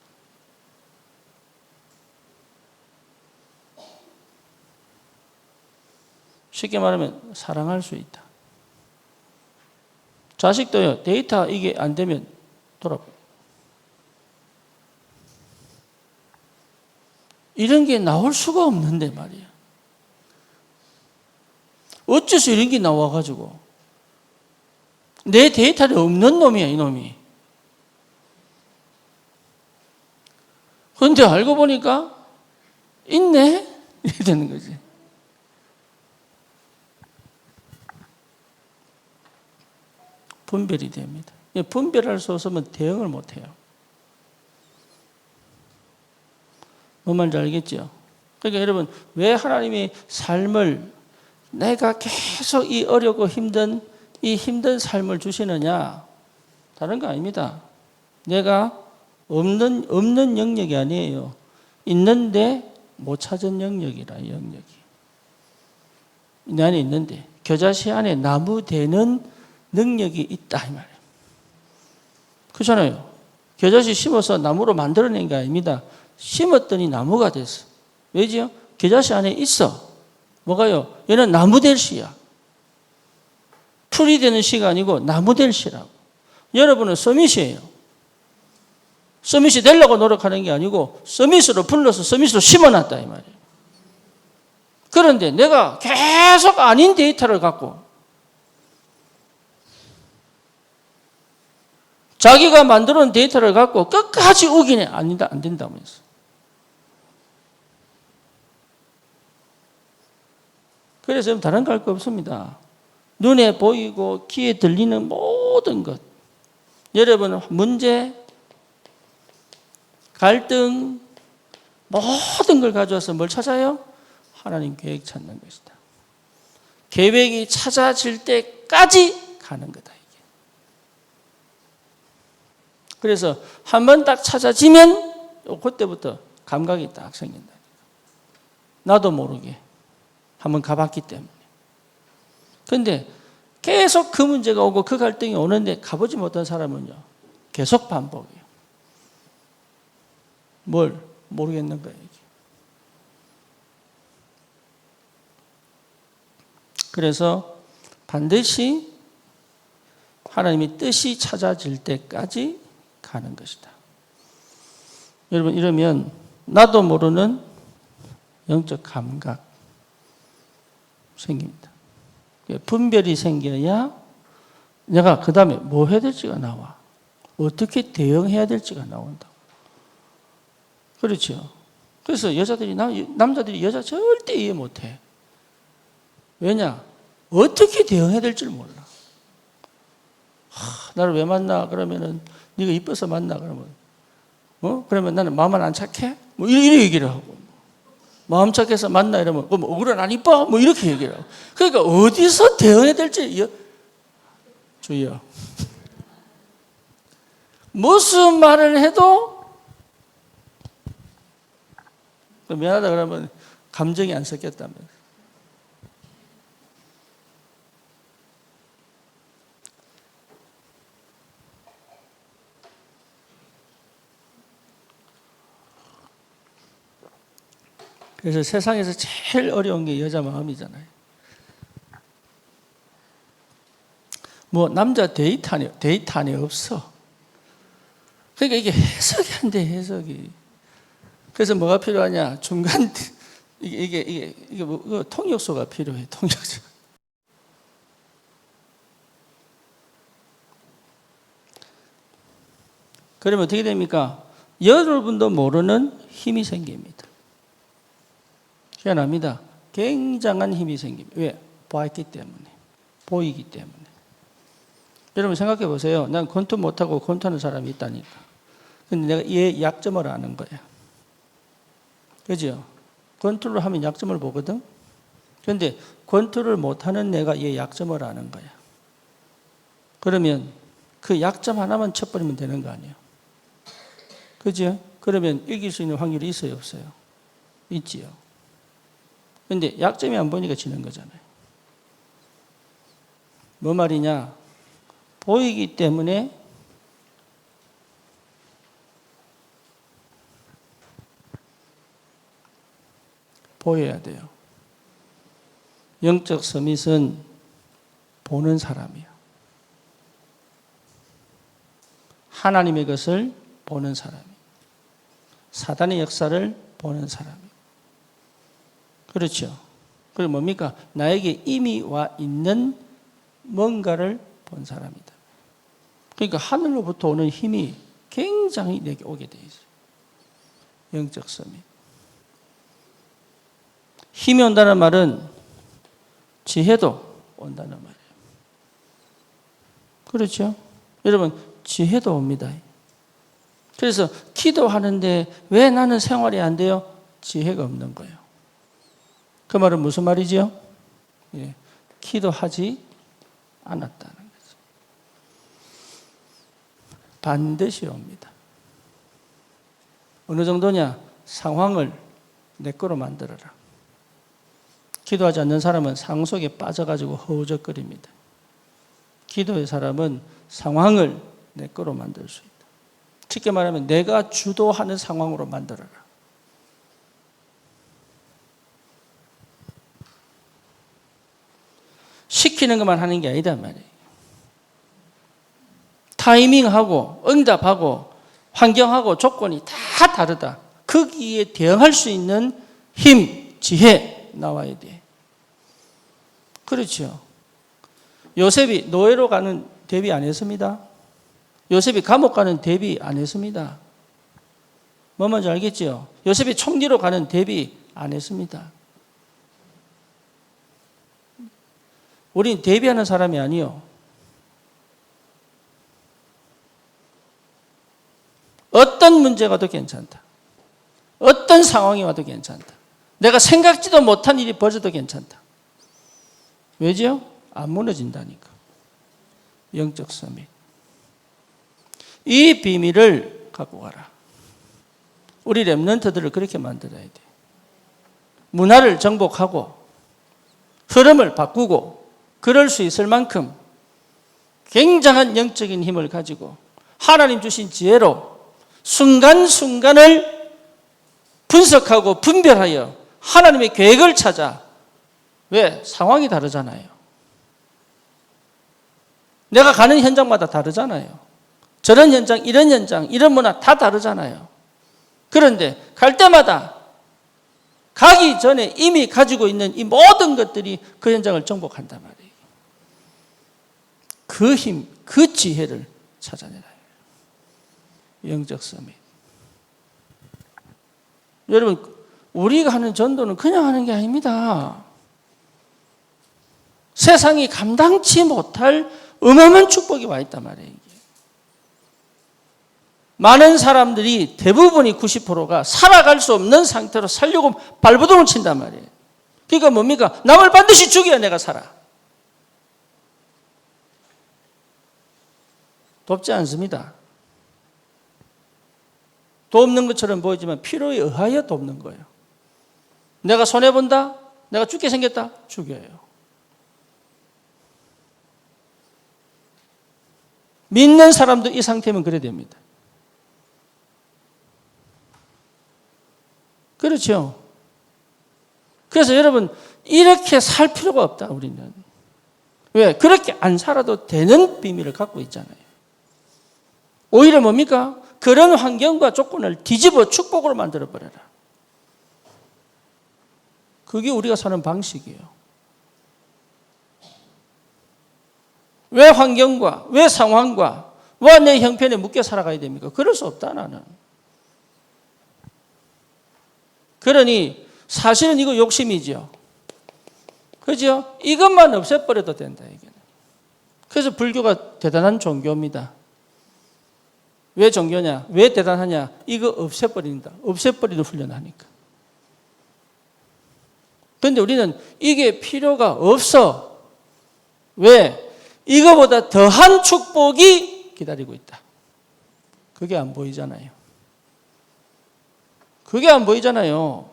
쉽게 말하면 사랑할 수 있다. 자식도요, 데이터 이게 안 되면 돌아보고. 이런 게 나올 수가 없는데 말이야. 어째서 이런 게 나와가지고. 내 데이터에 없는 놈이야, 이놈이. 그런데 알고 보니까 있네? 이렇게 되는 거지. 분별이 됩니다. 분별할 수 없으면 대응을 못 해요. 뭔 말인지 알겠죠? 그러니까 여러분, 왜 하나님이 삶을 내가 계속 이 어렵고 힘든 이 힘든 삶을 주시느냐? 다른 거 아닙니다. 내가 없는 영역이 아니에요. 있는데 못 찾은 영역이라, 영역이. 내 안에 있는데 겨자씨 안에 나무 되는 능력이 있다 이 말이에요. 그렇잖아요. 겨자씨 심어서 나무로 만들어낸 게 아닙니다. 심었더니 나무가 됐어. 왜지요? 겨자씨 안에 있어. 뭐가요? 얘는 나무 될 씨야. 풀이 되는 씨가 아니고 나무 될 씨라고. 여러분은 서밋이에요. 서밋이 되려고 노력하는 게 아니고 서밋으로 불러서 서밋으로 심어놨다 이 말이에요. 그런데 내가 계속 아닌 데이터를 갖고 자기가 만들어 놓은 데이터를 갖고 끝까지 우기네. 아니다, 안 된다면서. 그래서 다른 거 할 거 없습니다. 눈에 보이고 귀에 들리는 모든 것, 여러분 문제, 갈등, 모든 걸 가져와서 뭘 찾아요? 하나님 계획 찾는 것이다. 계획이 찾아질 때까지 가는 거다. 이게. 그래서 한 번 딱 찾아지면 그때부터 감각이 딱 생긴다. 나도 모르게 한번 가봤기 때문에. 그런데 계속 그 문제가 오고 그 갈등이 오는데 가보지 못한 사람은요, 계속 반복이에요. 뭘 모르겠는 거예요. 이게. 그래서 반드시 하나님의 뜻이 찾아질 때까지 가는 것이다. 여러분, 이러면 나도 모르는 영적 감각 생깁니다. 분별이 생겨야 내가 그 다음에 뭐 해야 될지가 나와. 어떻게 대응해야 될지가 나온다. 그렇죠. 그래서 남자들이 여자 절대 이해 못해. 왜냐? 어떻게 대응해야 될지 몰라. 나를 왜 만나? 그러면은 네가 이뻐서 만나? 그러면 그러면 나는 마음은 안 착해? 뭐 이렇게 얘기를 하고. 마음 착해서 만나 이러면 그럼 얼굴은 안 이뻐? 뭐 이렇게 얘기를 하고. 그러니까 어디서 대응해야 될지 주의요. 무슨 말을 해도 미안하다 그러면 감정이 안 섞였다면. 그래서 세상에서 제일 어려운 게 여자 마음이잖아요. 뭐 남자 데이트 안에 없어. 그러니까 이게 해석이 안 돼, 해석이. 그래서 뭐가 필요하냐? 중간 이게 뭐 통역소가 필요해, 통역소. 그러면 어떻게 됩니까? 여러분도 모르는 힘이 생깁니다. 희한합니다. 굉장한 힘이 생깁니다. 왜? 보았기 때문에. 보이기 때문에. 여러분 생각해 보세요. 난 권투 못하고 권투하는 사람이 있다니까. 근데 내가 얘 약점을 아는 거야. 그죠? 권투를 하면 약점을 보거든? 그런데 권투를 못하는 내가 얘 약점을 아는 거야. 그러면 그 약점 하나만 쳐버리면 되는 거 아니에요? 그죠? 그러면 이길 수 있는 확률이 있어요, 없어요? 있지요. 그런데 약점이 안 보니까 지는 거잖아요. 뭐 말이냐? 보이기 때문에 보여야 돼요. 영적 서밋은 보는 사람이에요. 하나님의 것을 보는 사람이에요. 사단의 역사를 보는 사람이에요. 그렇죠. 그리고 뭡니까? 나에게 이미 와 있는 뭔가를 본 사람이다. 그러니까 하늘로부터 오는 힘이 굉장히 내게 오게 돼 있어요. 영적 서밋. 힘이 온다는 말은 지혜도 온다는 말이에요. 그렇죠? 여러분, 지혜도 옵니다. 그래서 기도하는데 왜 나는 생활이 안 돼요? 지혜가 없는 거예요. 그 말은 무슨 말이죠? 예, 기도하지 않았다는 거죠. 반드시 옵니다. 어느 정도냐? 상황을 내 거로 만들어라. 기도하지 않는 사람은 상황 속에 빠져가지고 허우적거립니다. 기도의 사람은 상황을 내 거로 만들 수 있다. 쉽게 말하면 내가 주도하는 상황으로 만들어라. 시키는 것만 하는 게 아니다 말이에요. 타이밍하고 응답하고 환경하고 조건이 다 다르다. 거기에 대응할 수 있는 힘, 지혜 나와야 돼. 그렇죠. 요셉이 노예로 가는 대비 안 했습니다. 요셉이 감옥 가는 대비 안 했습니다. 뭐 뭔지 알겠죠? 요셉이 총리로 가는 대비 안 했습니다. 우린 대비하는 사람이 아니요. 어떤 문제가 와도 괜찮다. 어떤 상황이 와도 괜찮다. 내가 생각지도 못한 일이 벌어도 괜찮다. 왜죠? 안 무너진다니까. 영적 서밋. 이 비밀을 갖고 가라. 우리 렘넌트들을 그렇게 만들어야 돼. 문화를 정복하고 흐름을 바꾸고 그럴 수 있을 만큼 굉장한 영적인 힘을 가지고 하나님 주신 지혜로 순간순간을 분석하고 분별하여 하나님의 계획을 찾아. 왜? 상황이 다르잖아요. 내가 가는 현장마다 다르잖아요. 저런 현장, 이런 문화 다 다르잖아요. 그런데 갈 때마다 가기 전에 이미 가지고 있는 이 모든 것들이 그 현장을 정복한단 말이에요. 그 힘, 그 지혜를 찾아내라. 영적 서밋. 여러분, 우리가 하는 전도는 그냥 하는 게 아닙니다. 세상이 감당치 못할 어마어마한 축복이 와 있단 말이에요. 이게. 많은 사람들이 대부분이 90%가 살아갈 수 없는 상태로 살려고 발버둥을 친단 말이에요. 그러니까 뭡니까? 남을 반드시 죽여야 내가 살아. 돕지 않습니다. 돕는 것처럼 보이지만 필요에 의하여 돕는 거예요. 내가 손해본다? 내가 죽게 생겼다? 죽여요. 믿는 사람도 이 상태면 그래야 됩니다. 그렇죠. 그래서 여러분, 이렇게 살 필요가 없다, 우리는. 왜? 그렇게 안 살아도 되는 비밀을 갖고 있잖아요. 오히려 뭡니까? 그런 환경과 조건을 뒤집어 축복으로 만들어버려라. 그게 우리가 사는 방식이에요. 왜 환경과, 왜 상황과, 왜 내 형편에 묶여 살아가야 됩니까? 그럴 수 없다, 나는. 그러니 사실은 이거 욕심이죠. 그죠? 이것만 없애버려도 된다, 이게는. 그래서 불교가 대단한 종교입니다. 왜 종교냐? 왜 대단하냐? 이거 없애버린다. 없애버리는 훈련을 하니까. 그런데 우리는 이게 필요가 없어. 왜? 이거보다 더한 축복이 기다리고 있다. 그게 안 보이잖아요. 그게 안 보이잖아요.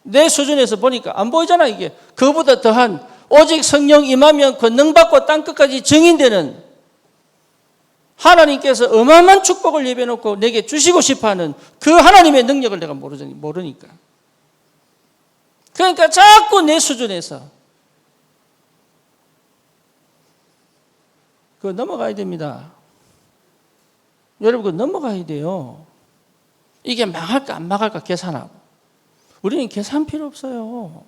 내 수준에서 보니까 안 보이잖아, 이게. 그보다 더한, 오직 성령 임하면 권능받고 땅끝까지 증인되는 하나님께서 어마어마한 축복을 예배해놓고 내게 주시고 싶어하는 그 하나님의 능력을 내가 모르니까. 그러니까 자꾸 내 수준에서 그거 넘어가야 됩니다. 여러분, 그거 넘어가야 돼요. 이게 망할까 안 망할까 계산하고. 우리는 계산 필요 없어요.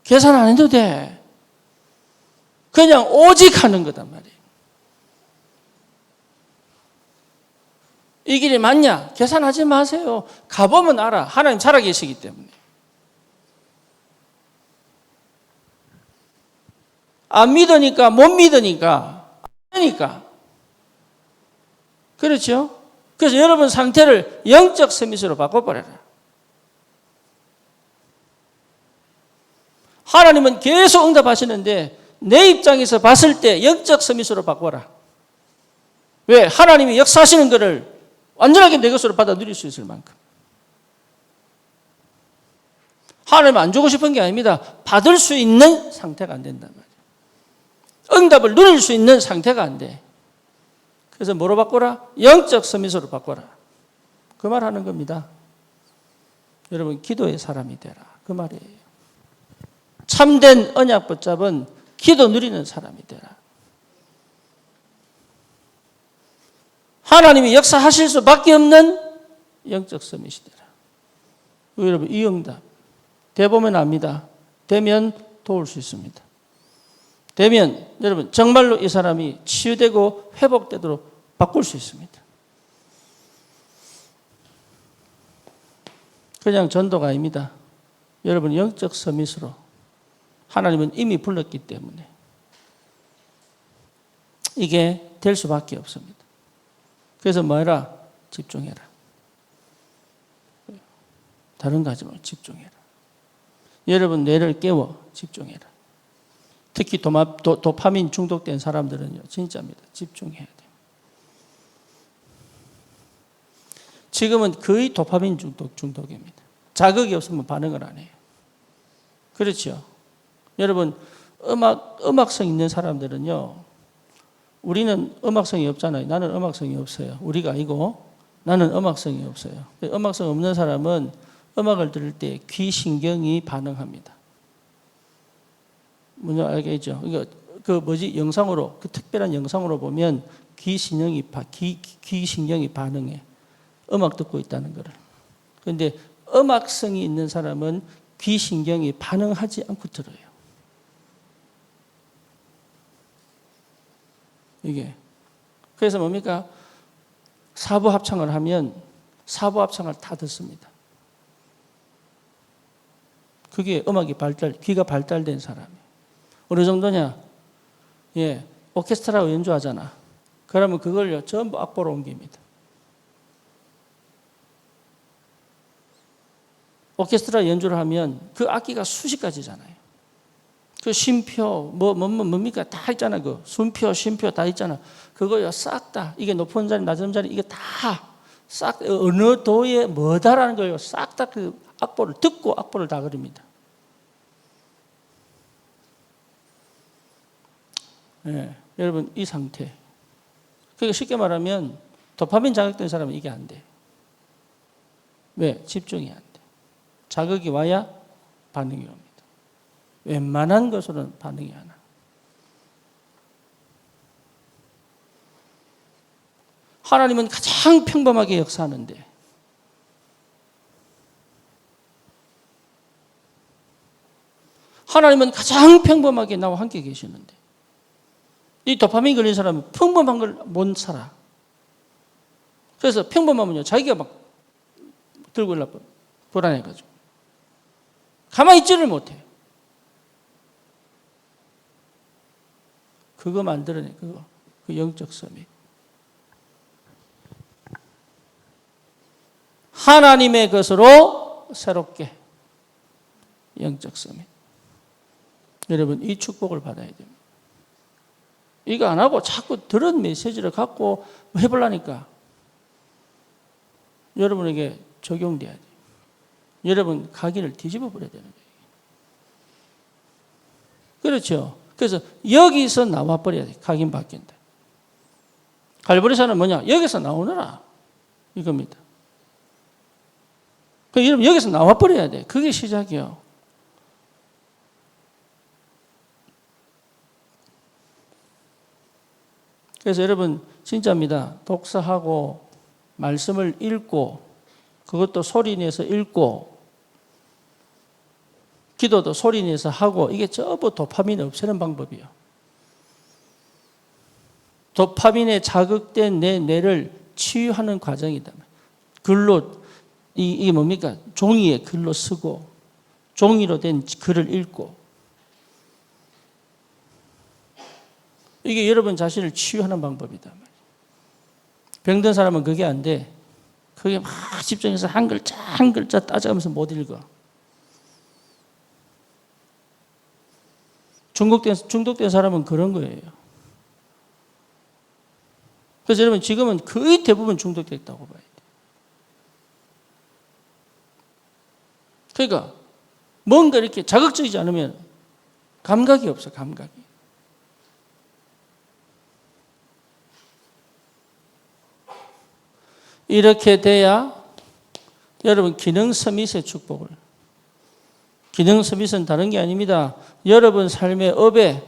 계산 안 해도 돼. 그냥 오직 하는 거단 말이에요. 이 길이 맞냐? 계산하지 마세요. 가보면 알아. 하나님 살아계시기 때문에. 안 믿으니까, 못 믿으니까, 안 되니까. 그렇죠? 그래서 여러분 상태를 영적 서밋으로 바꿔버려라. 하나님은 계속 응답하시는데 내 입장에서 봤을 때 영적 서밋으로 바꿔라. 왜? 하나님이 역사하시는 것을 완전하게 내 것으로 받아 누릴 수 있을 만큼. 하나님 안 주고 싶은 게 아닙니다. 받을 수 있는 상태가 안 된단 말이에요. 응답을 누릴 수 있는 상태가 안 돼. 그래서 뭐로 바꿔라? 영적 서밋으로 바꿔라. 그 말 하는 겁니다. 여러분, 기도의 사람이 되라. 그 말이에요. 참된 언약 붙잡은 기도 누리는 사람이 되라. 하나님이 역사하실 수밖에 없는 영적 서밋이 되라. 여러분, 이 응답 돼보면 압니다. 되면 도울 수 있습니다. 되면 여러분 정말로 이 사람이 치유되고 회복되도록 바꿀 수 있습니다. 그냥 전도가 아닙니다. 여러분 영적 서밋으로 하나님은 이미 불렀기 때문에 이게 될 수밖에 없습니다. 그래서 뭐해라? 집중해라. 다른 거 하지 말고 집중해라. 여러분 뇌를 깨워 집중해라. 특히 도파민 중독된 사람들은요, 진짜입니다. 집중해야 돼요. 지금은 거의 도파민 중독입니다. 자극이 없으면 반응을 안 해요. 그렇죠? 여러분, 음악성 있는 사람들은요, 우리는 음악성이 없잖아요. 나는 음악성이 없어요. 우리가 아니고 나는 음악성이 없어요. 음악성 없는 사람은 음악을 들을 때 귀신경이 반응합니다. 뭔지 알겠죠? 영상으로, 그 특별한 영상으로 보면 귀신경이 반응해. 음악 듣고 있다는 거를. 그런데 음악성이 있는 사람은 귀신경이 반응하지 않고 들어요. 이게. 그래서 뭡니까? 사부 합창을 하면 사부 합창을 다 듣습니다. 그게 음악이 귀가 발달된 사람이에요. 어느 정도냐? 예, 오케스트라 연주하잖아. 그러면 그걸요, 전부 악보로 옮깁니다. 오케스트라 연주를 하면 그 악기가 수십 가지잖아요. 그 쉼표, 뭡니까? 다 있잖아. 그 순표, 쉼표 다 있잖아. 그거요, 싹 다. 이게 높은 자리, 낮은 자리, 이게 다 싹, 어느 도에 뭐다라는 거요, 싹 다 그 악보를 듣고 악보를 다 그립니다. 예, 여러분, 이 상태. 그러니까 쉽게 말하면 도파민 자극된 사람은 이게 안 돼. 왜? 집중이 안 돼. 자극이 와야 반응이 옵니다. 웬만한 것으로는 반응이 안 와. 하나님은 가장 평범하게 역사하는데 하나님은 가장 평범하게 나와 함께 계시는데 이 도파민 걸린 사람은 평범한 걸 못 살아. 그래서 평범하면요, 자기가 막 들고 일어나 불안해가지고 가만히 있지를 못해요. 그거 만들어내, 그거. 그 영적 서밋. 하나님의 것으로 새롭게 영적 서밋. 여러분, 이 축복을 받아야 됩니다. 이거 안 하고 자꾸 들은 메시지를 갖고 해보려니까 여러분에게 적용돼야 돼요. 여러분 각인을 뒤집어 버려야 되는 거예요. 그렇죠? 그래서 여기서 나와 버려야 돼. 각인 바뀐다. 갈보리사는 뭐냐? 여기서 나오느라 이겁니다. 그러니까 여러분 여기서 나와 버려야 돼. 그게 시작이에요. 그래서 여러분 진짜입니다. 독서하고 말씀을 읽고 그것도 소리내서 읽고 기도도 소리내서 하고 이게 전부 도파민 없애는 방법이에요. 도파민에 자극된 내 뇌를 치유하는 과정이다. 글로 이게 뭡니까? 종이에 글로 쓰고 종이로 된 글을 읽고 이게 여러분 자신을 치유하는 방법이다. 병든 사람은 그게 안 돼. 그게 막 집중해서 한 글자 한 글자 따져가면서 못 읽어. 중독된 사람은 그런 거예요. 그래서 여러분 지금은 거의 대부분 중독됐다고 봐야 돼. 그러니까 뭔가 이렇게 자극적이지 않으면 감각이 없어, 감각이. 이렇게 돼야 여러분 기능 서밋의 축복을. 기능 서밋은 다른 게 아닙니다. 여러분 삶의 업에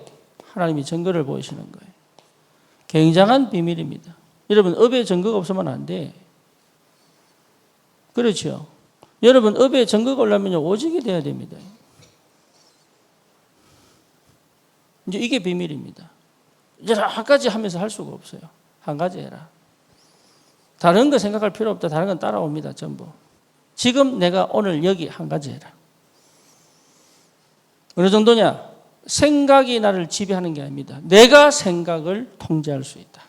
하나님이 증거를 보이시는 거예요. 굉장한 비밀입니다. 여러분 업에 증거가 없으면 안 돼. 그렇죠? 여러분 업에 증거가 오려면 오직이 돼야 됩니다. 이제 이게 비밀입니다. 여러 가지 하면서 할 수가 없어요. 한 가지 해라. 다른 거 생각할 필요 없다. 다른 건 따라옵니다. 전부. 지금 내가 오늘 여기 한 가지 해라. 어느 정도냐? 생각이 나를 지배하는 게 아닙니다. 내가 생각을 통제할 수 있다.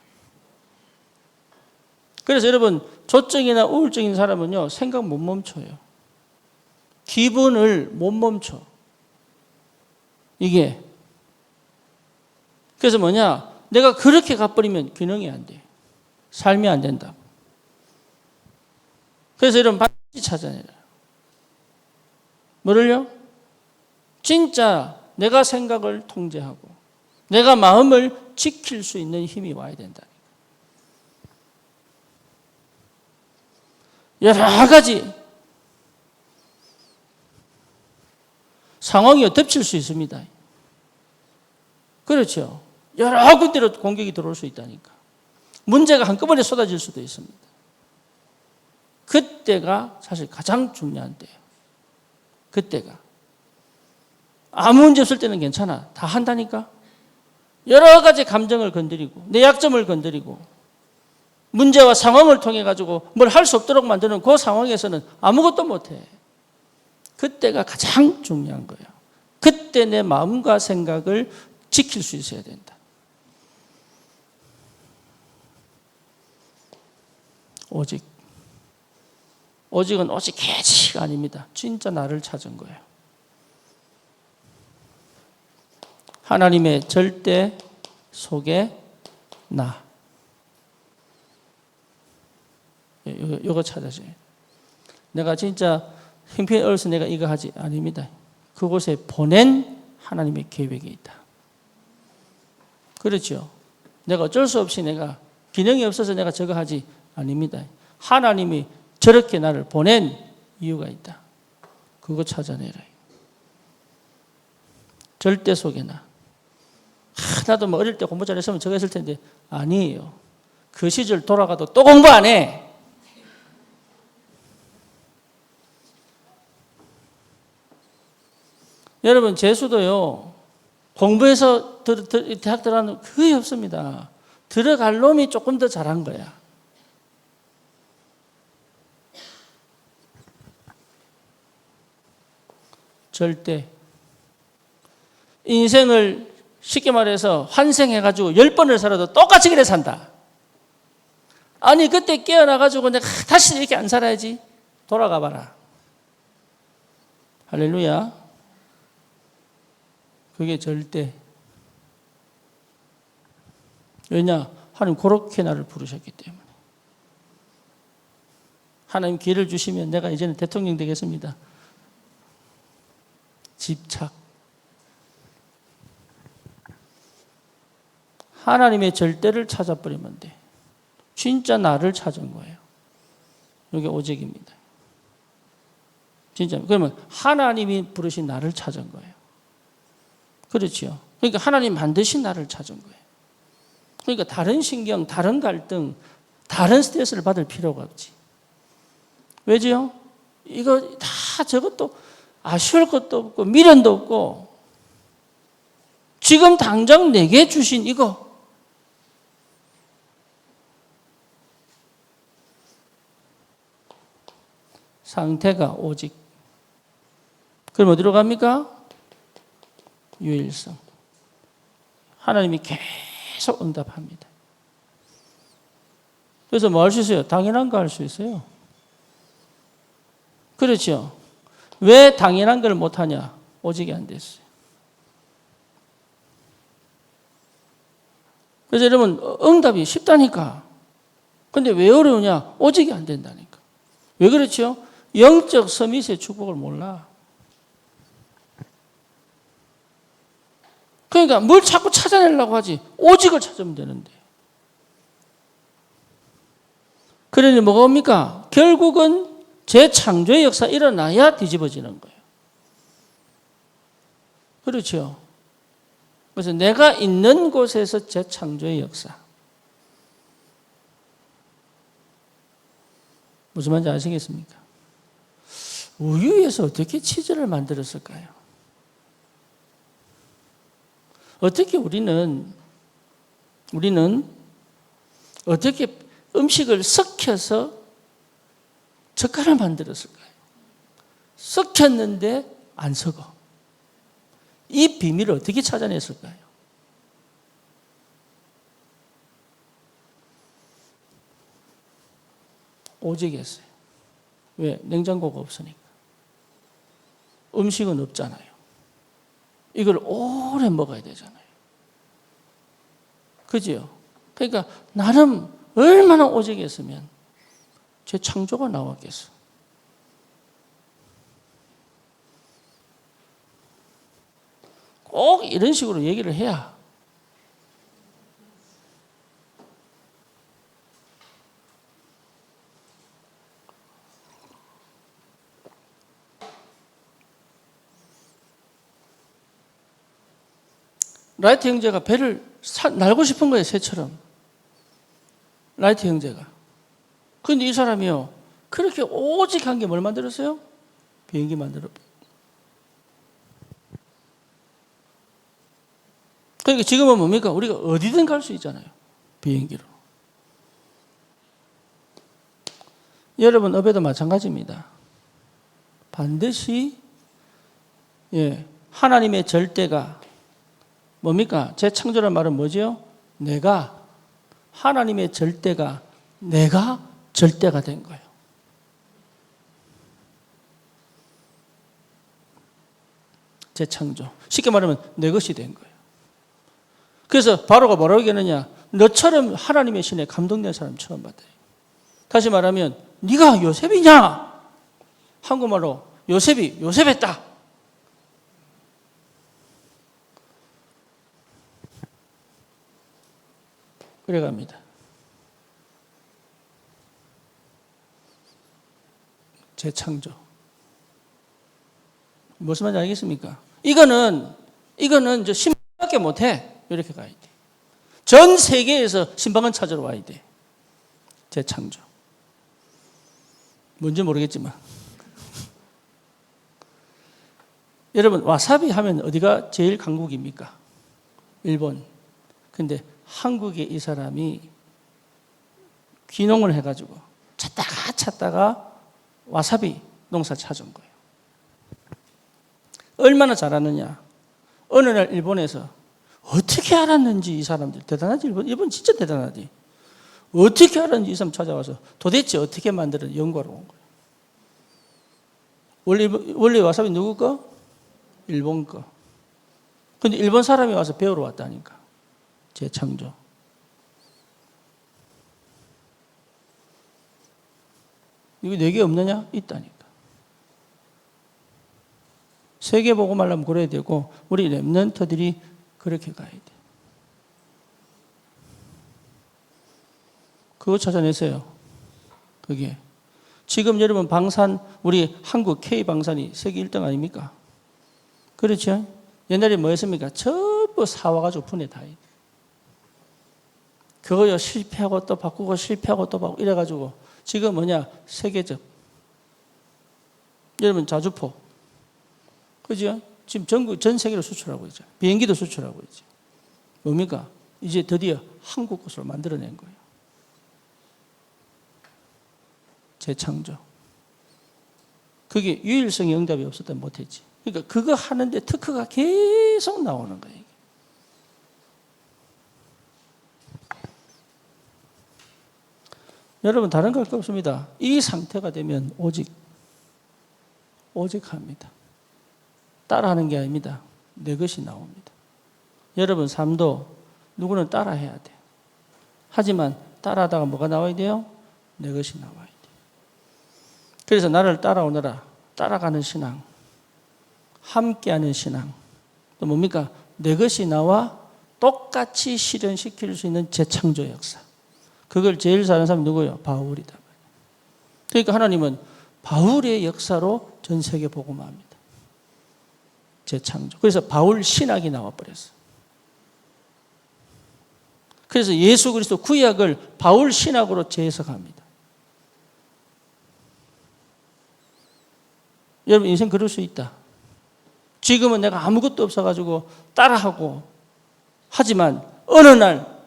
그래서 여러분, 조증이나 우울증인 사람은요, 생각 못 멈춰요. 기분을 못 멈춰. 이게. 그래서 뭐냐? 내가 그렇게 가버리면 균형이 안 돼. 삶이 안 된다. 그래서 여러분, 반드시 찾아내라. 뭐를요? 진짜 내가 생각을 통제하고 내가 마음을 지킬 수 있는 힘이 와야 된다. 여러 가지 상황이 덮칠 수 있습니다. 그렇죠. 여러 군데로 공격이 들어올 수 있다니까. 문제가 한꺼번에 쏟아질 수도 있습니다. 그때가 사실 가장 중요한 때예요. 그때가. 아무 문제 없을 때는 괜찮아. 다 한다니까. 여러 가지 감정을 건드리고 내 약점을 건드리고 문제와 상황을 통해 가지고 뭘 할 수 없도록 만드는 그 상황에서는 아무것도 못해. 그때가 가장 중요한 거예요. 그때 내 마음과 생각을 지킬 수 있어야 된다. 오직은 오직 개치가 아닙니다. 진짜 나를 찾은 거예요. 하나님의 절대 속에 나. 이거 찾아줘요. 내가 진짜 형편이 어려서 내가 이거 하지 아닙니다. 그곳에 보낸 하나님의 계획이 있다. 그렇죠. 내가 어쩔 수 없이 내가 기능이 없어서 내가 저거 하지 아닙니다. 하나님이 저렇게 나를 보낸 이유가 있다. 그거 찾아내라. 절대 속에 나. 나도 뭐 어릴 때 공부 잘했으면 저거 했을 텐데 아니에요. 그 시절 돌아가도 또 공부 안 해. 여러분 재수도요. 공부해서 대학 들어가는 거의 없습니다. 들어갈 놈이 조금 더 잘한 거야. 절대. 인생을 쉽게 말해서 환생해가지고 10번을 살아도 똑같이 그래 산다. 아니 그때 깨어나가지고 내가 다시 이렇게 안 살아야지. 돌아가 봐라. 할렐루야. 그게 절대. 왜냐? 하나님 그렇게 나를 부르셨기 때문에. 하나님 기회를 주시면 내가 이제는 대통령 되겠습니다. 집착. 하나님의 절대를 찾아버리면 돼. 진짜 나를 찾은 거예요. 이게 오직입니다. 진짜. 그러면 하나님이 부르신 나를 찾은 거예요. 그렇죠. 그러니까 하나님 만드신 나를 찾은 거예요. 그러니까 다른 신경, 다른 갈등, 다른 스트레스를 받을 필요가 없지. 왜지요? 이거 다 저것도 아쉬울 것도 없고 미련도 없고 지금 당장 내게 주신 이거 상태가 오직. 그럼 어디로 갑니까? 유일성. 하나님이 계속 응답합니다. 그래서 뭐 할 수 있어요? 당연한 거 할 수 있어요. 그렇죠. 왜 당연한 걸 못하냐? 오직이 안 됐어요. 그래서 여러분 응답이 쉽다니까. 근데 왜 어려우냐? 오직이 안 된다니까. 왜 그렇죠? 영적 서밋의 축복을 몰라. 그러니까 뭘 자꾸 찾아내려고 하지. 오직을 찾으면 되는데. 그러니 뭐가 옵니까? 결국은 재창조의 역사 일어나야 뒤집어지는 거예요. 그렇죠. 그래서 내가 있는 곳에서 재창조의 역사. 무슨 말인지 아시겠습니까? 우유에서 어떻게 치즈를 만들었을까요? 어떻게 우리는 어떻게 음식을 섞여서 젓갈을 만들었을까요? 섞였는데 안 썩어. 이 비밀을 어떻게 찾아냈을까요? 오직 했어요. 왜? 냉장고가 없으니까. 음식은 없잖아요. 이걸 오래 먹어야 되잖아요. 그지요? 그러니까 나름 얼마나 오직했으면 제 창조가 나왔겠어. 꼭 이런 식으로 얘기를 해야 라이트 형제가 배를 날고 싶은 거예요, 새처럼. 라이트 형제가. 근데 이 사람이요, 그렇게 오직한 게 뭘 만들었어요? 비행기 만들었어요. 그러니까 지금은 뭡니까? 우리가 어디든 갈 수 있잖아요. 비행기로. 여러분, 업에도 마찬가지입니다. 반드시, 하나님의 절대가 뭡니까? 제 창조란 말은 뭐지요? 하나님의 절대가 내가 절대가 된 거예요. 제 창조. 쉽게 말하면 내 것이 된 거예요. 그래서 바로가 뭐라고 얘기하느냐? 너처럼 하나님의 신에 감동된 사람 처음 봤대요. 다시 말하면 네가 요셉이냐? 한국말로 요셉했다. 그래갑니다. 재창조. 무슨 말인지 알겠습니까? 이거는 이제 신방밖에 못해. 이렇게 가야 돼. 전 세계에서 신방은 찾으러 와야 돼. 재창조. 뭔지 모르겠지만. 여러분, 와사비 하면 어디가 제일 강국입니까? 일본. 근데 한국에 이 사람이 귀농을 해가지고 찾다가 와사비 농사 찾은 거예요. 얼마나 잘하느냐. 어느 날 일본에서 어떻게 알았는지 이 사람들 대단하지. 일본 진짜 대단하지. 어떻게 알았는지 이 사람 찾아와서 도대체 어떻게 만드는 연구하러 온 거예요. 원래 와사비 누구 거? 일본 거. 근데 일본 사람이 와서 배우러 왔다니까. 재창조. 이거 4개 없느냐? 있다니까. 세계 보고 말하면 그래야 되고 우리 렘넌트들이 그렇게 가야 돼. 그거 찾아내세요. 그게. 지금 여러분 방산, 우리 한국 K방산이 세계 1등 아닙니까? 그렇죠? 옛날에 뭐였습니까? 전부 사와가지고 분해 다 해. 그거요 실패하고 또 바꾸고 실패하고 또 바꾸고 이래가지고 지금 뭐냐? 세계적. 여러분 자주포. 그죠? 지금 전 세계로 수출하고 있죠. 비행기도 수출하고 있죠. 뭡니까? 이제 드디어 한국 것으로 만들어낸 거예요. 재창조. 그게 유일성의 응답이 없었다면 못했지. 그러니까 그거 하는데 특허가 계속 나오는 거예요. 여러분 다른 거 할 거 없습니다. 이 상태가 되면 오직합니다. 따라하는 게 아닙니다. 내 것이 나옵니다. 여러분 삶도 누구는 따라해야 돼. 하지만 따라하다가 뭐가 나와야 돼요? 내 것이 나와야 돼. 그래서 나를 따라오너라. 따라가는 신앙. 함께하는 신앙. 또 뭡니까? 내 것이 나와 똑같이 실현시킬 수 있는 재창조 역사. 그걸 제일 잘하는 사람이 누구예요? 바울이다. 그러니까 하나님은 바울의 역사로 전 세계 복음화합니다. 재창조. 그래서 바울 신학이 나와버렸어요. 그래서 예수 그리스도 구약을 바울 신학으로 재해석합니다. 여러분 인생 그럴 수 있다. 지금은 내가 아무것도 없어가지고 따라하고 하지만 어느 날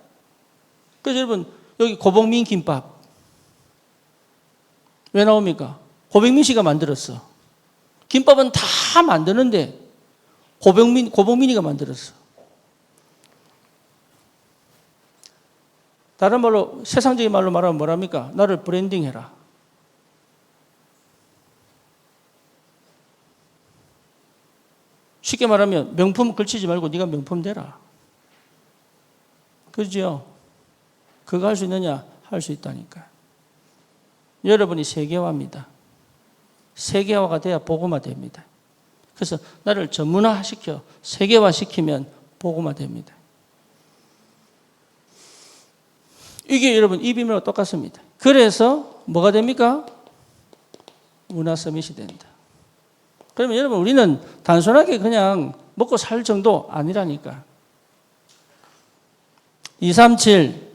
그래서 여러분 여기 고복민 김밥 왜 나옵니까? 고백민 씨가 만들었어. 김밥은 다 만드는데 고봉민이가 만들었어. 다른 말로, 세상적인 말로 말하면 뭐랍니까? 나를 브랜딩해라. 쉽게 말하면 명품 걸치지 말고 네가 명품 되라. 그죠? 그거 할 수 있느냐? 할 수 있다니까. 여러분이 세계화입니다. 세계화가 돼야 복음화 됩니다. 그래서 나를 전문화시켜 세계화시키면 복음화 됩니다. 이게 여러분 이 비밀과 똑같습니다. 그래서 뭐가 됩니까? 문화 서밋이 된다. 그러면 여러분 우리는 단순하게 그냥 먹고 살 정도 아니라니까. 237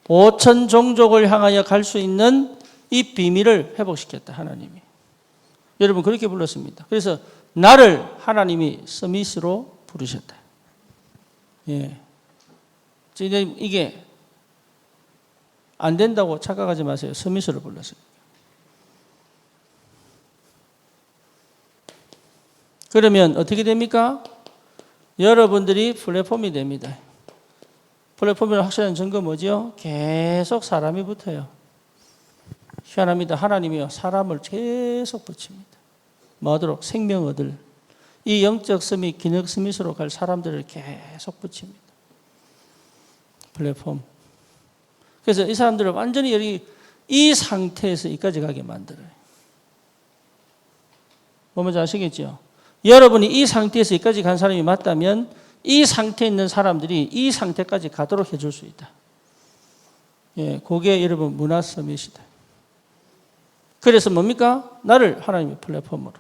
5천 종족을 향하여 갈 수 있는 이 비밀을 회복시켰다 하나님이. 여러분 그렇게 불렀습니다. 그래서 나를 하나님이 서밋으로 부르셨다. 예. 이게 안 된다고 착각하지 마세요. 서밋으로 불렀어요. 그러면 어떻게 됩니까? 여러분들이 플랫폼이 됩니다. 플랫폼의 확실한 증거 뭐죠? 계속 사람이 붙어요. 희한합니다. 하나님이요 사람을 계속 붙입니다. 뭐하도록? 생명 얻을. 이 영적 서밋, 기능 서밋으로 갈 사람들을 계속 붙입니다. 플랫폼. 그래서 이 사람들을 완전히 여기 이 상태에서 이까지 가게 만들어요. 뭔지 아시겠죠? 여러분이 이 상태에서 이까지 간 사람이 맞다면 이 상태에 있는 사람들이 이 상태까지 가도록 해줄 수 있다. 예, 그게 여러분 문화 서밋이다. 그래서 뭡니까? 나를 하나님의 플랫폼으로.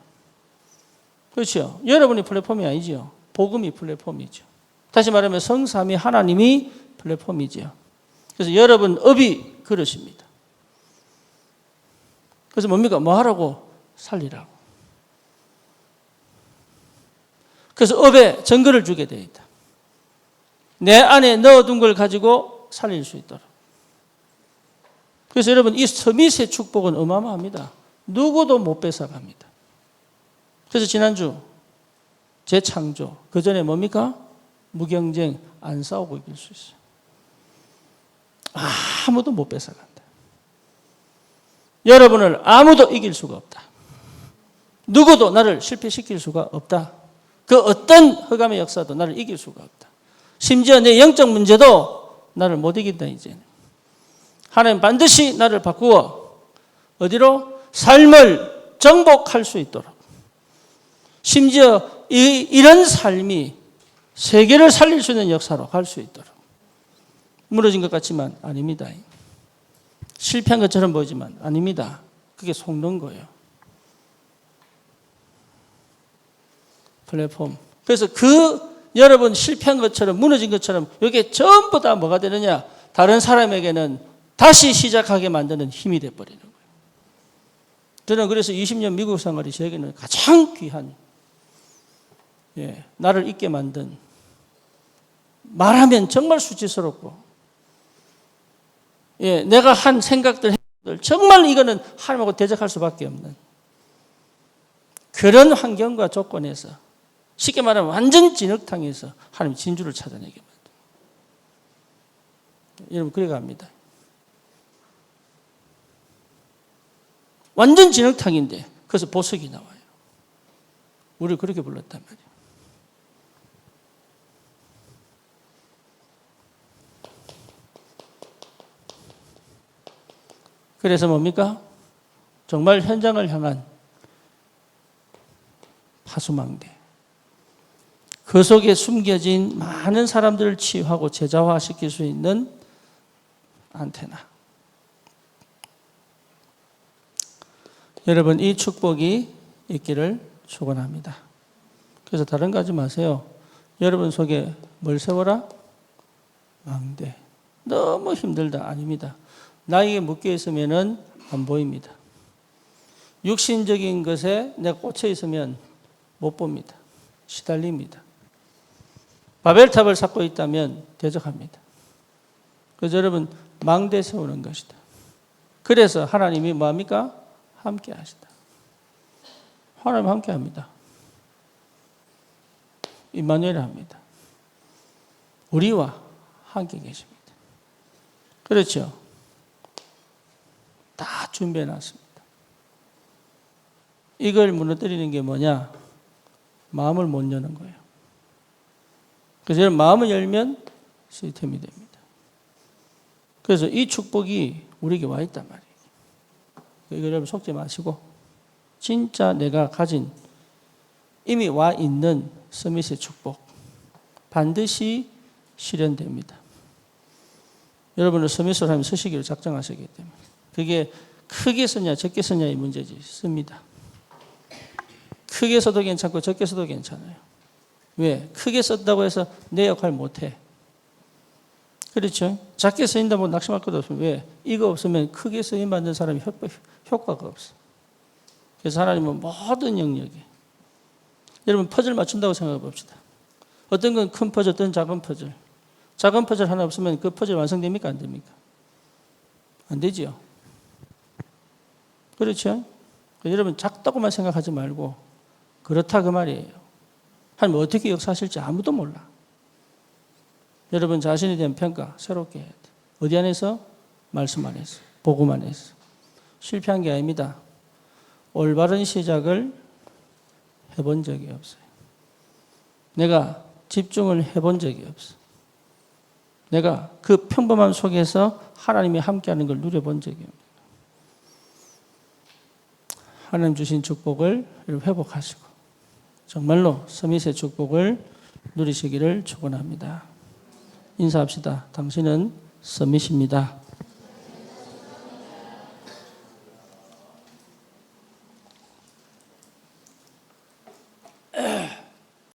그렇죠? 여러분이 플랫폼이 아니죠. 복음이 플랫폼이죠. 다시 말하면 성삼위 하나님이 플랫폼이죠. 그래서 여러분 업이 그릇입니다. 그래서 뭡니까? 뭐 하라고? 살리라고. 그래서 업에 증거를 주게 되어 있다. 내 안에 넣어둔 걸 가지고 살릴 수 있도록. 그래서 여러분 이 서밋의 축복은 어마어마합니다. 누구도 못 뺏어갑니다. 그래서 지난주 재창조, 그 전에 뭡니까? 무경쟁, 안 싸우고 이길 수 있어요. 아무도 못 뺏어간다. 여러분을 아무도 이길 수가 없다. 누구도 나를 실패시킬 수가 없다. 그 어떤 흑암의 역사도 나를 이길 수가 없다. 심지어 내 영적 문제도 나를 못 이긴다 이제는. 하나님 반드시 나를 바꾸어 어디로? 삶을 정복할 수 있도록. 심지어 이런 삶이 세계를 살릴 수 있는 역사로 갈 수 있도록. 무너진 것 같지만 아닙니다. 실패한 것처럼 보이지만 아닙니다. 그게 속는 거예요. 플랫폼. 그래서 여러분 실패한 것처럼 무너진 것처럼 이게 전부 다 뭐가 되느냐? 다른 사람에게는 다시 시작하게 만드는 힘이 돼버리는 거예요. 저는 그래서 20년 미국 생활이 저에게는 가장 귀한, 나를 잊게 만든, 말하면 정말 수치스럽고, 내가 한 생각들 정말 이거는 하나님하고 대적할 수밖에 없는 그런 환경과 조건에서 쉽게 말하면 완전 진흙탕에서 하나님 진주를 찾아내게 만듭니다. 여러분 그래 갑니다. 완전 진흙탕인데 그래서 보석이 나와요. 우리를 그렇게 불렀단 말이에요. 그래서 뭡니까? 정말 현장을 향한 파수망대. 그 속에 숨겨진 많은 사람들을 치유하고 제자화시킬 수 있는 안테나. 여러분 이 축복이 있기를 축원합니다. 그래서 다른 거 하지 마세요. 여러분 속에 뭘 세워라? 망대. 너무 힘들다. 아닙니다. 나에게 묶여 있으면 안 보입니다. 육신적인 것에 내가 꽂혀 있으면 못 봅니다. 시달립니다. 바벨탑을 쌓고 있다면 대적합니다. 그래서 여러분 망대 세우는 것이다. 그래서 하나님이 뭐합니까? 함께 하시다. 하나님 함께 합니다. 임마누엘 합니다. 우리와 함께 계십니다. 그렇죠? 다 준비해 놨습니다. 이걸 무너뜨리는 게 뭐냐? 마음을 못 여는 거예요. 그래서 여러분 마음을 열면 시스템이 됩니다. 그래서 이 축복이 우리에게 와 있단 말이에요. 이거 여러분 속지 마시고 진짜 내가 가진 이미 와 있는 서밋의 축복 반드시 실현됩니다. 여러분은 서밋을 하면 서시기로 작정하시기 때문에 그게 크게 쓰냐 적게 쓰냐의 문제지 씁니다. 크게 써도 괜찮고 적게 써도 괜찮아요. 왜? 크게 썼다고 해서 내 역할 못해. 그렇죠? 작게 쓰인다고 낙심할 것도 없어요. 왜? 이거 없으면 크게 쓰임받는 사람이 효과가 없어. 그래서 하나님은 모든 영역에 여러분 퍼즐 맞춘다고 생각해 봅시다. 어떤 건 큰 퍼즐, 어떤 작은 퍼즐. 작은 퍼즐 하나 없으면 그 퍼즐 완성됩니까? 안 됩니까? 안 되죠. 그렇죠? 여러분 작다고만 생각하지 말고 그렇다 그 말이에요. 하나님 어떻게 역사하실지 아무도 몰라. 여러분 자신에 대한 평가 새롭게 해야 돼. 어디 안에서? 말씀 안에서. 복음 안에서. 실패한 게 아닙니다. 올바른 시작을 해본 적이 없어요. 내가 집중을 해본 적이 없어. 내가 그 평범함 속에서 하나님이 함께하는 걸 누려본 적이 없어요. 하나님 주신 축복을 회복하시고 정말로 서밋의 축복을 누리시기를 축원합니다. 인사합시다. 당신은 서밋입니다.